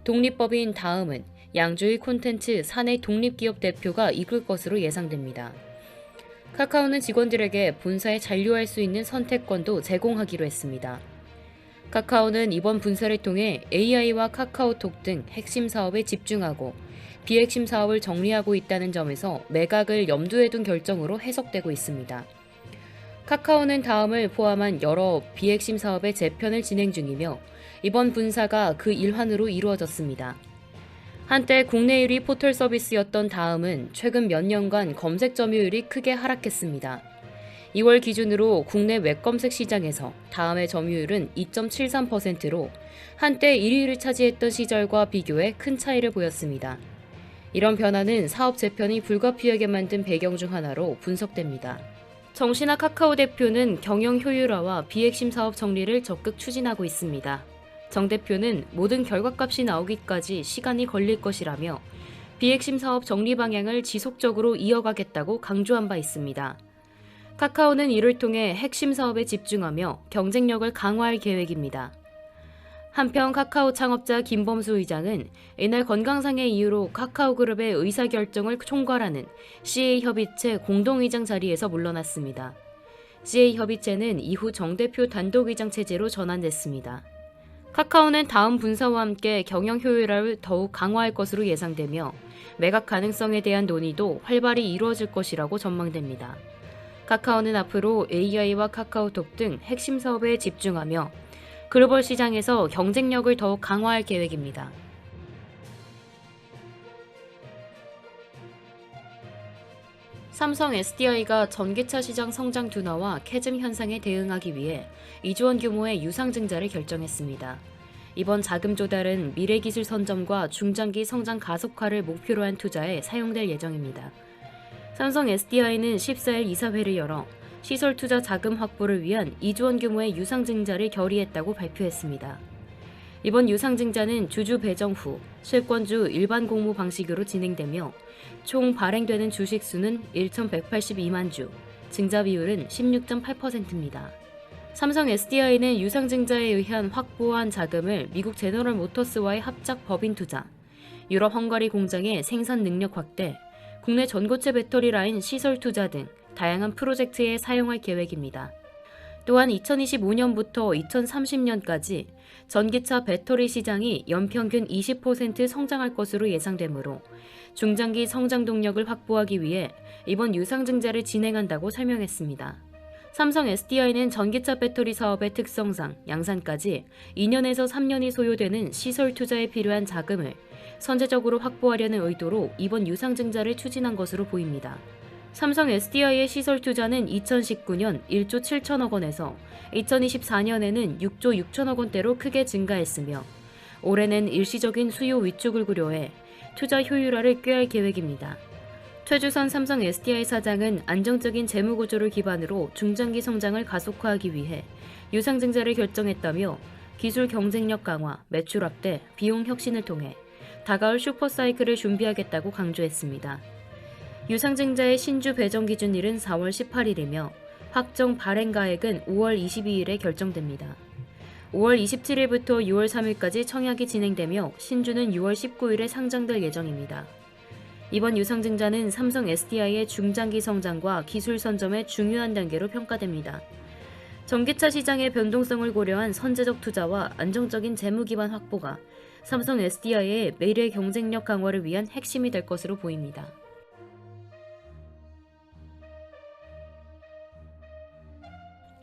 독립법인 다음은 양주의 콘텐츠 사내 독립기업 대표가 이끌 것으로 예상됩니다. 카카오는 직원들에게 본사에 잔류할 수 있는 선택권도 제공하기로 했습니다. 카카오는 이번 분사를 통해 AI와 카카오톡 등 핵심 사업에 집중하고 비핵심 사업을 정리하고 있다는 점에서 매각을 염두에 둔 결정으로 해석되고 있습니다. 카카오는 다음을 포함한 여러 비핵심 사업의 재편을 진행 중이며 이번 분사가 그 일환으로 이루어졌습니다. 한때 국내 1위 포털 서비스였던 다음은 최근 몇 년간 검색 점유율이 크게 하락했습니다. 2월 기준으로 국내 웹검색 시장에서 다음의 점유율은 2.73%로 한때 1위를 차지했던 시절과 비교해 큰 차이를 보였습니다. 이런 변화는 사업 재편이 불가피하게 만든 배경 중 하나로 분석됩니다. 정신아 카카오 대표는 경영 효율화와 비핵심 사업 정리를 적극 추진하고 있습니다. 정 대표는 모든 결과값이 나오기까지 시간이 걸릴 것이라며 비핵심 사업 정리 방향을 지속적으로 이어가겠다고 강조한 바 있습니다. 카카오는 이를 통해 핵심 사업에 집중하며 경쟁력을 강화할 계획입니다. 한편 카카오 창업자 김범수 의장은 이날 건강상의 이유로 카카오그룹의 의사결정을 총괄하는 CA협의체 공동의장 자리에서 물러났습니다. CA협의체는 이후 정 대표 단독의장 체제로 전환됐습니다. 카카오는 다음 분사와 함께 경영 효율화를 더욱 강화할 것으로 예상되며 매각 가능성에 대한 논의도 활발히 이루어질 것이라고 전망됩니다. 카카오는 앞으로 AI와 카카오톡 등 핵심 사업에 집중하며 글로벌 시장에서 경쟁력을 더욱 강화할 계획입니다. 삼성 SDI가 전기차 시장 성장 둔화와 캐즘 현상에 대응하기 위해 2조 원 규모의 유상증자를 결정했습니다. 이번 자금 조달은 미래기술 선점과 중장기 성장 가속화를 목표로 한 투자에 사용될 예정입니다. 삼성 SDI는 14일 이사회를 열어 시설 투자 자금 확보를 위한 2조 원 규모의 유상증자를 결의했다고 발표했습니다. 이번 유상증자는 주주 배정 후 실권주 일반 공모 방식으로 진행되며 총 발행되는 주식 수는 1,182만 주, 증자 비율은 16.8%입니다. 삼성 SDI는 유상증자에 의한 확보한 자금을 미국 제너럴 모터스와의 합작 법인 투자, 유럽 헝가리 공장의 생산 능력 확대, 국내 전고체 배터리 라인 시설 투자 등 다양한 프로젝트에 사용할 계획입니다. 또한 2025년부터 2030년까지 전기차 배터리 시장이 연평균 20% 성장할 것으로 예상되므로 중장기 성장 동력을 확보하기 위해 이번 유상증자를 진행한다고 설명했습니다. 삼성 SDI는 전기차 배터리 사업의 특성상 양산까지 2년에서 3년이 소요되는 시설 투자에 필요한 자금을 선제적으로 확보하려는 의도로 이번 유상증자를 추진한 것으로 보입니다. 삼성 SDI의 시설 투자는 2019년 1조 7천억 원에서 2024년에는 6조 6천억 원대로 크게 증가했으며 올해는 일시적인 수요 위축을 고려해 투자 효율화를 꾀할 계획입니다. 최주선 삼성 SDI 사장은 안정적인 재무 구조를 기반으로 중장기 성장을 가속화하기 위해 유상증자를 결정했다며 기술 경쟁력 강화, 매출 확대, 비용 혁신을 통해 다가올 슈퍼사이클을 준비하겠다고 강조했습니다. 유상증자의 신주 배정 기준일은 4월 18일이며 확정 발행가액은 5월 22일에 결정됩니다. 5월 27일부터 6월 3일까지 청약이 진행되며 신주는 6월 19일에 상장될 예정입니다. 이번 유상증자는 삼성 SDI의 중장기 성장과 기술 선점의 중요한 단계로 평가됩니다. 전기차 시장의 변동성을 고려한 선제적 투자와 안정적인 재무 기반 확보가 삼성 SDI의 미래 경쟁력 강화를 위한 핵심이 될 것으로 보입니다.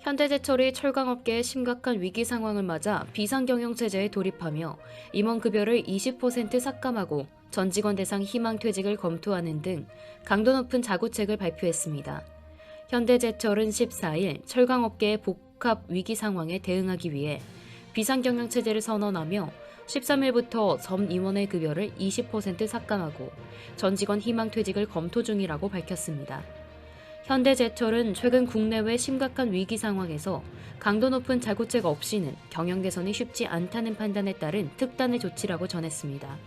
현대제철이 철강업계의 심각한 위기 상황을 맞아 비상경영체제에 돌입하며 임원급여를 20% 삭감하고 전 직원 대상 희망퇴직을 검토하는 등 강도 높은 자구책을 발표했습니다. 현대제철은 14일 철강업계의 복합 위기 상황에 대응하기 위해 비상경영체제를 선언하며 13일부터 전 임원의 급여를 20% 삭감하고 전 직원 희망퇴직을 검토 중이라고 밝혔습니다. 현대제철은 최근 국내외 심각한 위기 상황에서 강도 높은 자구책 없이는 경영 개선이 쉽지 않다는 판단에 따른 특단의 조치라고 전했습니다.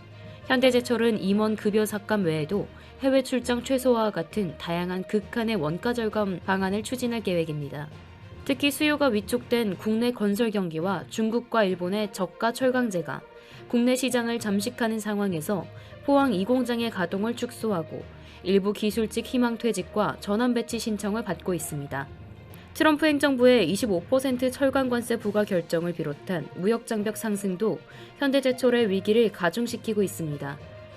현대제철은 임원 급여 삭감 외에도 해외 출장 최소화와 같은 다양한 극한의 원가 절감 방안을 추진할 계획입니다. 특히 수요가 위축된 국내 건설 경기와 중국과 일본의 저가 철강제가 국내 시장을 잠식하는 상황에서 포항 2공장의 가동을 축소하고 일부 기술직 희망퇴직과 전환 배치 신청을 받고 있습니다. 트럼프 행정부의 25% 철강관세 부과 결정을 비롯한 무역장벽 상승도 현대제철의 위기를 가중시키고 있습니다.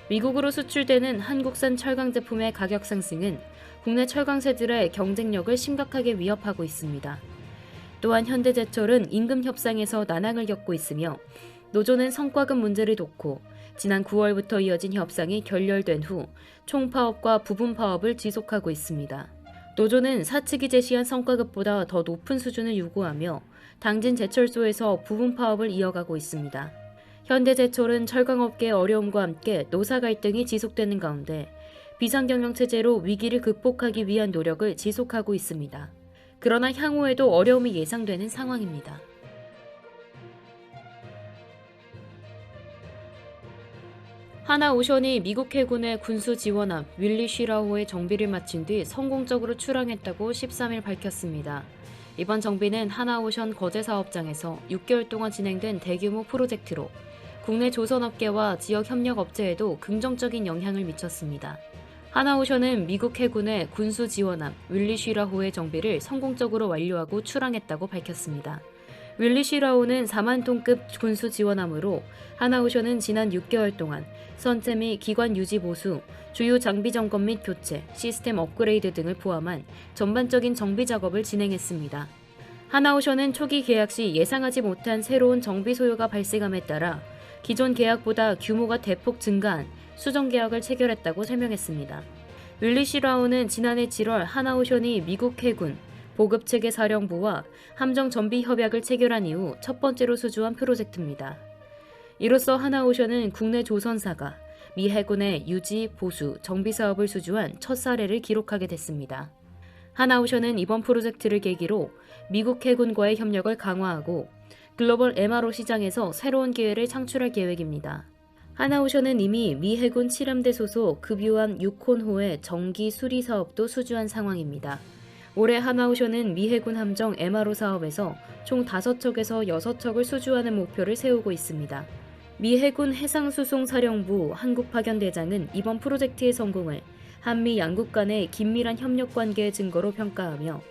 미국으로 수출되는 한국산 철강 제품의 가격 상승은 국내 철강세들의 경쟁력을 심각하게 위협하고 있습니다. 또한 현대제철은 임금 협상에서 난항을 겪고 있으며 노조는 성과급 문제를 놓고 지난 9월부터 이어진 협상이 결렬된 후 총파업과 부분파업을 지속하고 있습니다. 노조는 사측이 제시한 성과급보다 더 높은 수준을 요구하며 당진 제철소에서 부분파업을 이어가고 있습니다. 현대제철은 철강업계의 어려움과 함께 노사 갈등이 지속되는 가운데 비상경영체제로 위기를 극복하기 위한 노력을 지속하고 있습니다. 그러나 향후에도 어려움이 예상되는 상황입니다. 하나오션이 미국 해군의 군수 지원함 윌리 쉬라호의 정비를 마친 뒤 성공적으로 출항했다고 13일 밝혔습니다. 이번 정비는 하나오션 거제 사업장에서 6개월 동안 진행된 대규모 프로젝트로 국내 조선업계와 지역 협력업체에도 긍정적인 영향을 미쳤습니다. 하나오션은 미국 해군의 군수 지원함 윌리 쉬라호의 정비를 성공적으로 완료하고 출항했다고 밝혔습니다. 윌리 쉬라호는 4만 톤급 군수 지원함으로 하나오션은 지난 6개월 동안 선체 및 기관 유지 보수, 주요 장비 점검 및 교체, 시스템 업그레이드 등을 포함한 전반적인 정비 작업을 진행했습니다. 하나오션은 초기 계약 시 예상하지 못한 새로운 정비 소요가 발생함에 따라 기존 계약보다 규모가 대폭 증가한 수정 계약을 체결했다고 설명했습니다. 윌리 쉬라호는 지난해 7월 하나오션이 미국 해군 보급체계 사령부와 함정 정비 협약을 체결한 이후 첫 번째로 수주한 프로젝트입니다. 이로써 하나오션은 국내 조선사가 미 해군의 유지, 보수, 정비 사업을 수주한 첫 사례를 기록하게 됐습니다. 하나오션은 이번 프로젝트를 계기로 미국 해군과의 협력을 강화하고 글로벌 MRO 시장에서 새로운 기회를 창출할 계획입니다. 하나오션은 이미 미 해군 7함대 소속 급유함 6콘호의 정기 수리 사업도 수주한 상황입니다. 올해 하나오션은 미 해군 함정 MRO 사업에서 총 5척에서 6척을 수주하는 목표를 세우고 있습니다. 미 해군 해상수송사령부 한국파견대장은 이번 프로젝트의 성공을 한미 양국 간의 긴밀한 협력관계의 증거로 평가하며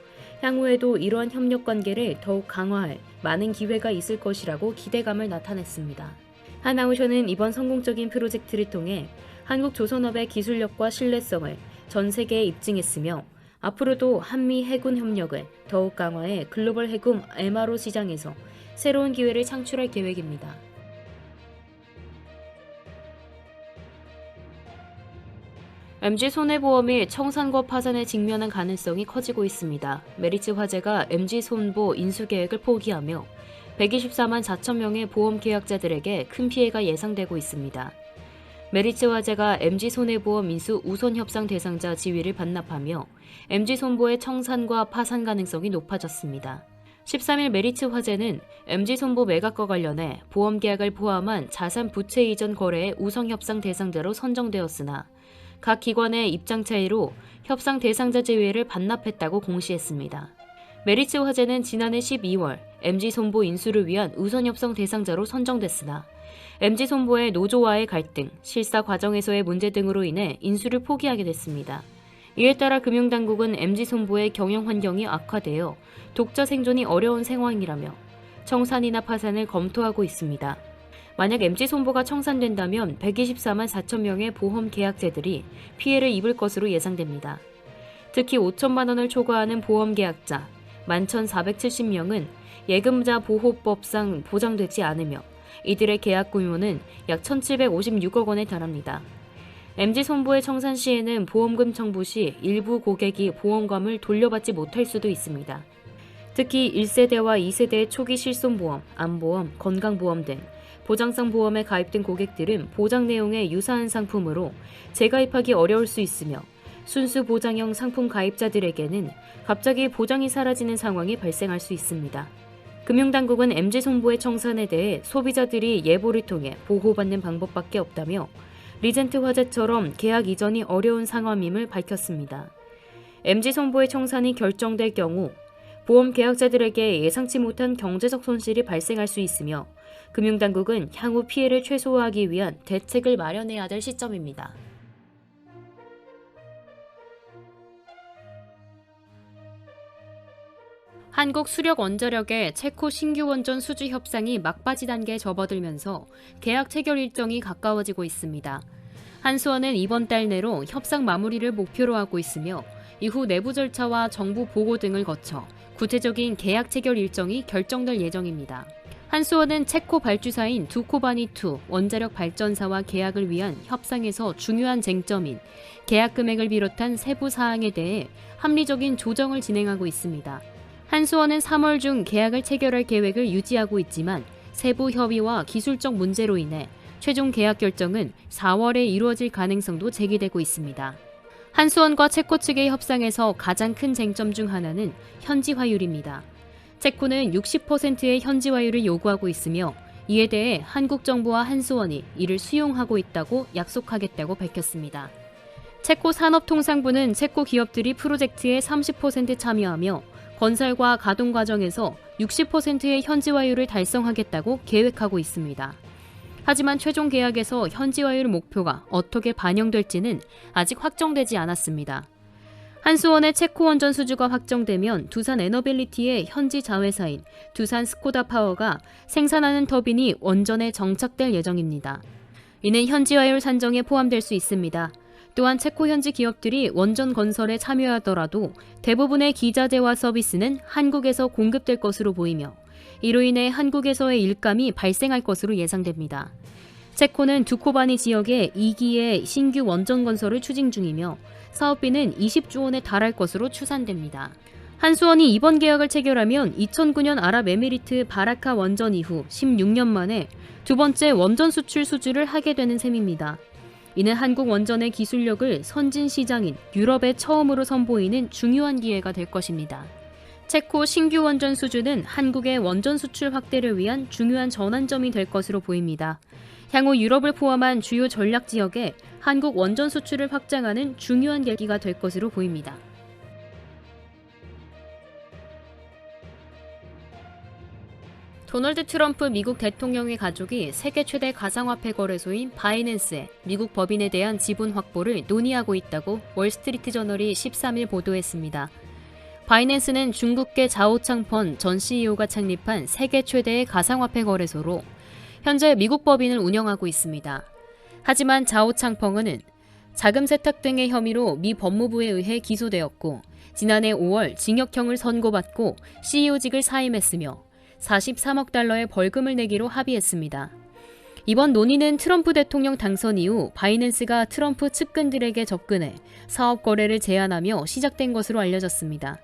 향후에도 이러한 협력관계를 더욱 강화할 많은 기회가 있을 것이라고 기대감을 나타냈습니다. 하나오션은 이번 성공적인 프로젝트를 통해 한국 조선업의 기술력과 신뢰성을 전 세계에 입증했으며 앞으로도 한미 해군 협력을 더욱 강화해 글로벌 해군 MRO 시장에서 새로운 기회를 창출할 계획입니다. MG손해보험이 청산과 파산에 직면한 가능성이 커지고 있습니다. 메리츠 화재가 MG손보 인수계획을 포기하며 124만 4천 명의 보험 계약자들에게 큰 피해가 예상되고 있습니다. 메리츠 화재가 MG손해보험 인수 우선 협상 대상자 지위를 반납하며 MG손보의 청산과 파산 가능성이 높아졌습니다. 13일 메리츠 화재는 MG손보 매각과 관련해 보험 계약을 포함한 자산 부채 이전 거래의 우선 협상 대상자로 선정되었으나 각 기관의 입장 차이로 협상 대상자 제외를 반납했다고 공시했습니다. 메리츠 화재는 지난해 12월 MG손보 인수를 위한 우선 협상 대상자로 선정됐으나 MG손보의 노조와의 갈등, 실사 과정에서의 문제 등으로 인해 인수를 포기하게 됐습니다. 이에 따라 금융당국은 MG손보의 경영 환경이 악화되어 독자 생존이 어려운 상황이라며 청산이나 파산을 검토하고 있습니다. 만약 MG손보가 청산된다면 124만 4천 명의 보험 계약자들이 피해를 입을 것으로 예상됩니다. 특히 5천만 원을 초과하는 보험 계약자 11,470명은 예금자 보호법상 보장되지 않으며 이들의 계약 규모는 약 1,756억 원에 달합니다. MG손보의 청산 시에는 보험금 청부 시 일부 고객이 보험금을 돌려받지 못할 수도 있습니다. 특히 1세대와 2세대의 초기 실손보험, 암보험, 건강보험 등 보장성 보험에 가입된 고객들은 보장 내용에 유사한 상품으로 재가입하기 어려울 수 있으며 순수 보장형 상품 가입자들에게는 갑자기 보장이 사라지는 상황이 발생할 수 있습니다. 금융당국은 MG손보의 청산에 대해 소비자들이 예보를 통해 보호받는 방법밖에 없다며 리젠트 화재처럼 계약 이전이 어려운 상황임을 밝혔습니다. MG손보의 청산이 결정될 경우 보험 계약자들에게 예상치 못한 경제적 손실이 발생할 수 있으며 금융당국은 향후 피해를 최소화하기 위한 대책을 마련해야 될 시점입니다. 한국수력원자력의 체코 신규 원전 수주 협상이 막바지 단계에 접어들면서 계약 체결 일정이 가까워지고 있습니다. 한수원은 이번 달 내로 협상 마무리를 목표로 하고 있으며 이후 내부 절차와 정부 보고 등을 거쳐 구체적인 계약 체결 일정이 결정될 예정입니다. 한수원은 체코 발주사인 두코바니2 원자력 발전사와 계약을 위한 협상에서 중요한 쟁점인 계약 금액을 비롯한 세부 사항에 대해 합리적인 조정을 진행하고 있습니다. 한수원은 3월 중 계약을 체결할 계획을 유지하고 있지만 세부 협의와 기술적 문제로 인해 최종 계약 결정은 4월에 이루어질 가능성도 제기되고 있습니다. 한수원과 체코 측의 협상에서 가장 큰 쟁점 중 하나는 현지화율입니다. 체코는 60%의 현지화율을 요구하고 있으며 이에 대해 한국 정부와 한수원이 이를 수용하고 있다고 약속하겠다고 밝혔습니다. 체코 산업통상부는 체코 기업들이 프로젝트에 30% 참여하며 건설과 가동 과정에서 60%의 현지화율을 달성하겠다고 계획하고 있습니다. 하지만 최종 계약에서 현지화율 목표가 어떻게 반영될지는 아직 확정되지 않았습니다. 한수원의 체코 원전 수주가 확정되면 두산 에너빌리티의 현지 자회사인 두산 스코다 파워가 생산하는 터빈이 원전에 정착될 예정입니다. 이는 현지화율 산정에 포함될 수 있습니다. 또한 체코 현지 기업들이 원전 건설에 참여하더라도 대부분의 기자재와 서비스는 한국에서 공급될 것으로 보이며 이로 인해 한국에서의 일감이 발생할 것으로 예상됩니다. 체코는 두코바니 지역에 2기의 신규 원전 건설을 추진 중이며 사업비는 20조 원에 달할 것으로 추산됩니다. 한수원이 이번 계약을 체결하면 2009년 아랍에미리트 바라카 원전 이후 16년 만에 두 번째 원전 수출 수주를 하게 되는 셈입니다. 이는 한국 원전의 기술력을 선진 시장인 유럽에 처음으로 선보이는 중요한 기회가 될 것입니다. 체코 신규 원전 수주는 한국의 원전 수출 확대를 위한 중요한 전환점이 될 것으로 보입니다. 향후 유럽을 포함한 주요 전략 지역에 한국 원전 수출을 확장하는 중요한 계기가 될 것으로 보입니다. 도널드 트럼프 미국 대통령의 가족이 세계 최대 가상화폐 거래소인 바이낸스에 미국 법인에 대한 지분 확보를 논의하고 있다고 월스트리트 저널이 13일 보도했습니다. 바이낸스는 중국계 자오창펀 전 CEO가 창립한 세계 최대의 가상화폐 거래소로 현재 미국 법인을 운영하고 있습니다. 하지만 자오창펑은 자금 세탁 등의 혐의로 미 법무부에 의해 기소되었고 지난해 5월 징역형을 선고받고 CEO직을 사임했으며 43억 달러의 벌금을 내기로 합의했습니다. 이번 논의는 트럼프 대통령 당선 이후 바이낸스가 트럼프 측근들에게 접근해 사업 거래를 제안하며 시작된 것으로 알려졌습니다.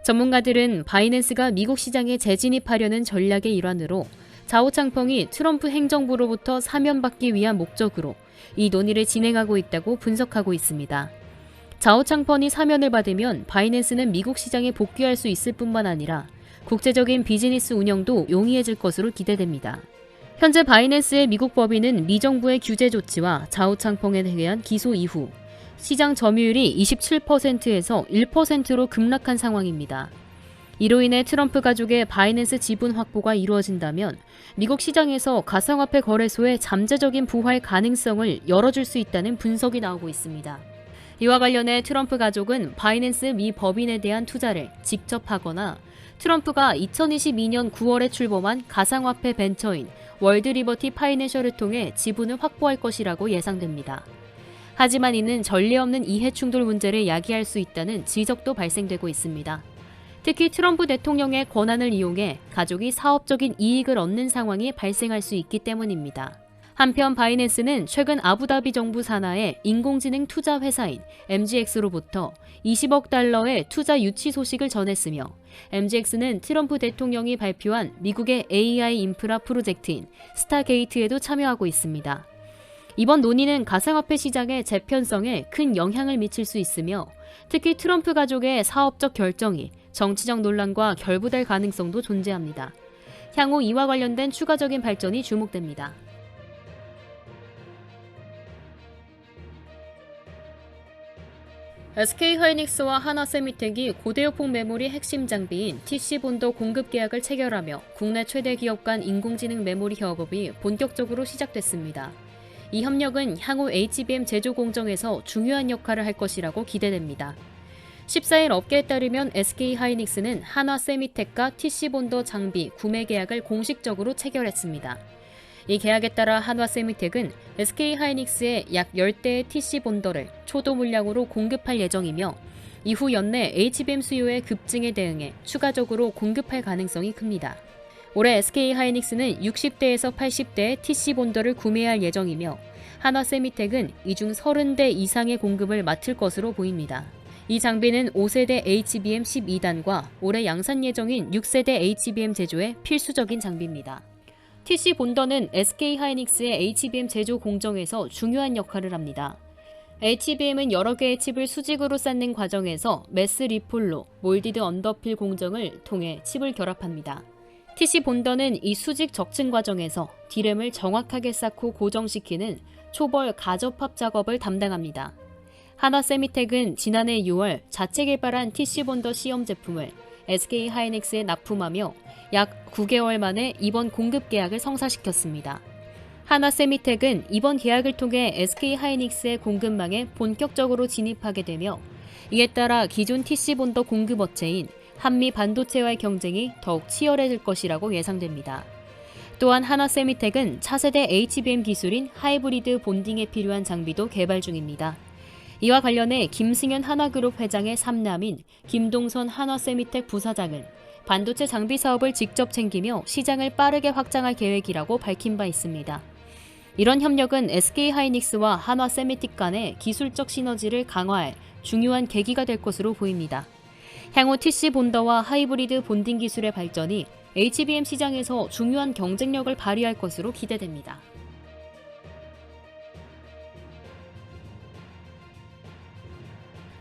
전문가들은 바이낸스가 미국 시장에 재진입하려는 전략의 일환으로 자오창펑이 트럼프 행정부로부터 사면받기 위한 목적으로 이 논의를 진행하고 있다고 분석하고 있습니다. 자오창펀이 사면을 받으면 바이낸스는 미국 시장에 복귀할 수 있을 뿐만 아니라 국제적인 비즈니스 운영도 용이해질 것으로 기대됩니다. 현재 바이낸스의 미국 법인은 미정부의 규제 조치와 좌우창펑에 대한 기소 이후 시장 점유율이 27%에서 1%로 급락한 상황입니다. 이로 인해 트럼프 가족의 바이낸스 지분 확보가 이루어진다면 미국 시장에서 가상화폐 거래소의 잠재적인 부활 가능성을 열어줄 수 있다는 분석이 나오고 있습니다. 이와 관련해 트럼프 가족은 바이낸스 미 법인에 대한 투자를 직접 하거나 트럼프가 2022년 9월에 출범한 가상화폐 벤처인 월드리버티 파이낸셜을 통해 지분을 확보할 것이라고 예상됩니다. 하지만 이는 전례 없는 이해 충돌 문제를 야기할 수 있다는 지적도 발생되고 있습니다. 특히 트럼프 대통령의 권한을 이용해 가족이 사업적인 이익을 얻는 상황이 발생할 수 있기 때문입니다. 한편 바이낸스는 최근 아부다비 정부 산하의 인공지능 투자 회사인 MGX로부터 20억 달러의 투자 유치 소식을 전했으며 MGX는 트럼프 대통령이 발표한 미국의 AI 인프라 프로젝트인 스타게이트에도 참여하고 있습니다. 이번 논의는 가상화폐 시장의 재편성에 큰 영향을 미칠 수 있으며 특히 트럼프 가족의 사업적 결정이 정치적 논란과 결부될 가능성도 존재합니다. 향후 이와 관련된 추가적인 발전이 주목됩니다. SK하이닉스와 하나세미텍이 고대역폭 메모리 핵심 장비인 TC본더 공급 계약을 체결하며 국내 최대 기업 간 인공지능 메모리 협업이 본격적으로 시작됐습니다. 이 협력은 향후 HBM 제조 공정에서 중요한 역할을 할 것이라고 기대됩니다. 14일 업계에 따르면 SK하이닉스는 하나세미텍과 TC본더 장비 구매 계약을 공식적으로 체결했습니다. 이 계약에 따라 한화세미텍은 SK하이닉스에 약 10대의 TC본더를 초도 물량으로 공급할 예정이며 이후 연내 HBM 수요의 급증에 대응해 추가적으로 공급할 가능성이 큽니다. 올해 SK하이닉스는 60대에서 80대의 TC본더를 구매할 예정이며 한화세미텍은 이 중 30대 이상의 공급을 맡을 것으로 보입니다. 이 장비는 5세대 HBM 12단과 올해 양산 예정인 6세대 HBM 제조에 필수적인 장비입니다. TC본더는 SK하이닉스의 HBM 제조 공정에서 중요한 역할을 합니다. HBM은 여러 개의 칩을 수직으로 쌓는 과정에서 매스 리폴로 몰디드 언더필 공정을 통해 칩을 결합합니다. TC본더는 이 수직 적층 과정에서 D램을 정확하게 쌓고 고정시키는 초벌 가접합 작업을 담당합니다. 하나세미텍은 지난해 6월 자체 개발한 TC본더 시험 제품을 SK하이닉스에 납품하며 약 9개월 만에 이번 공급 계약을 성사시켰습니다. 하나세미텍은 이번 계약을 통해 SK하이닉스의 공급망에 본격적으로 진입하게 되며 이에 따라 기존 TC본더 공급 업체인 한미 반도체와의 경쟁이 더욱 치열해질 것이라고 예상됩니다. 또한 하나세미텍은 차세대 HBM 기술인 하이브리드 본딩에 필요한 장비도 개발 중입니다. 이와 관련해 김승현 한화그룹 회장의 삼남인 김동선 한화세미텍 부사장은 반도체 장비 사업을 직접 챙기며 시장을 빠르게 확장할 계획이라고 밝힌 바 있습니다. 이런 협력은 SK하이닉스와 한화세미텍 간의 기술적 시너지를 강화할 중요한 계기가 될 것으로 보입니다. 향후 TC본더와 하이브리드 본딩 기술의 발전이 HBM 시장에서 중요한 경쟁력을 발휘할 것으로 기대됩니다.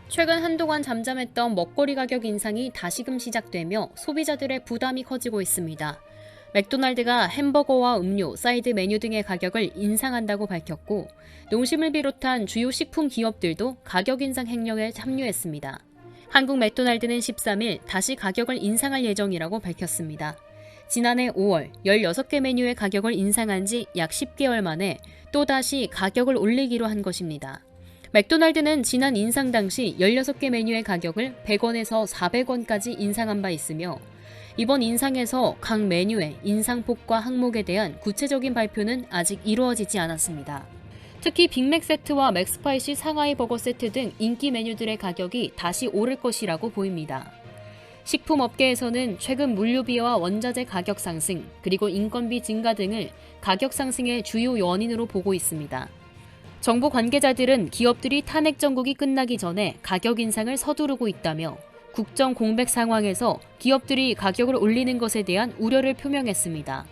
최근 한동안 잠잠했던 먹거리 가격 인상이 다시금 시작되며 소비자들의 부담이 커지고 있습니다. 맥도날드가 햄버거와 음료, 사이드 메뉴 등의 가격을 인상한다고 밝혔고 농심을 비롯한 주요 식품 기업들도 가격 인상 행령에 참여했습니다. 한국 맥도날드는 13일 다시 가격을 인상할 예정이라고 밝혔습니다. 지난해 5월 16개 메뉴의 가격을 인상한 지 약 10개월 만에 또다시 가격을 올리기로 한 것입니다. 맥도날드는 지난 인상 당시 16개 메뉴의 가격을 100원에서 400원까지 인상한 바 있으며 이번 인상에서 각 메뉴의 인상폭과 항목에 대한 구체적인 발표는 아직 이루어지지 않았습니다. 특히 빅맥 세트와 맥스파이시 상하이 버거 세트 등 인기 메뉴들의 가격이 다시 오를 것이라고 보입니다. 식품업계에서는 최근 물류비와 원자재 가격 상승, 그리고 인건비 증가 등을 가격 상승의 주요 원인으로 보고 있습니다. 정부 관계자들은 기업들이 탄핵 정국이 끝나기 전에 가격 인상을 서두르고 있다며 국정 공백 상황에서 기업들이 가격을 올리는 것에 대한 우려를 표명했습니다.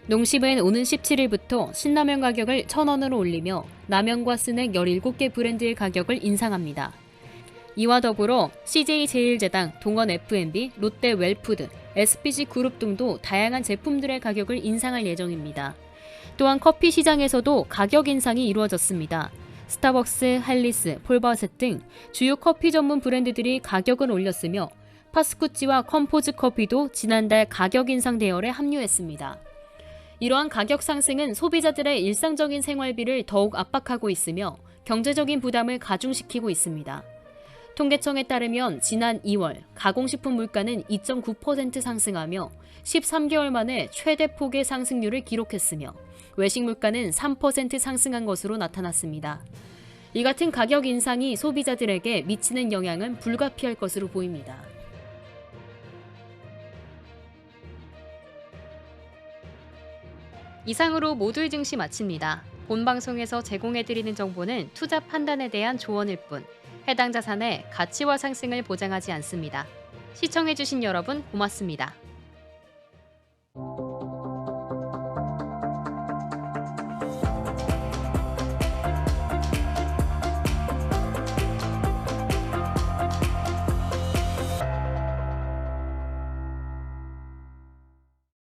농심은 오는 17일부터 신라면 가격을 1,000원으로 올리며 라면과 스낵 17개 브랜드의 가격을 인상합니다. 이와 더불어 CJ제일제당, 동원 F&B, 롯데 웰푸드, SPG 그룹 등도 다양한 제품들의 가격을 인상할 예정입니다. 또한 커피 시장에서도 가격 인상이 이루어졌습니다. 스타벅스, 할리스, 폴바셋 등 주요 커피 전문 브랜드들이 가격을 올렸으며 파스쿠치와 컴포즈 커피도 지난달 가격 인상 대열에 합류했습니다. 이러한 가격 상승은 소비자들의 일상적인 생활비를 더욱 압박하고 있으며 경제적인 부담을 가중시키고 있습니다. 통계청에 따르면 지난 2월 가공식품 물가는 2.9% 상승하며 13개월 만에 최대 폭의 상승률을 기록했으며 외식 물가는 3% 상승한 것으로 나타났습니다. 이 같은 가격 인상이 소비자들에게 미치는 영향은 불가피할 것으로 보입니다. 이상으로 모두의 증시 마칩니다. 본 방송에서 제공해드리는 정보는 투자 판단에 대한 조언일 뿐 해당 자산의 가치와 상승을 보장하지 않습니다. 시청해주신 여러분 고맙습니다.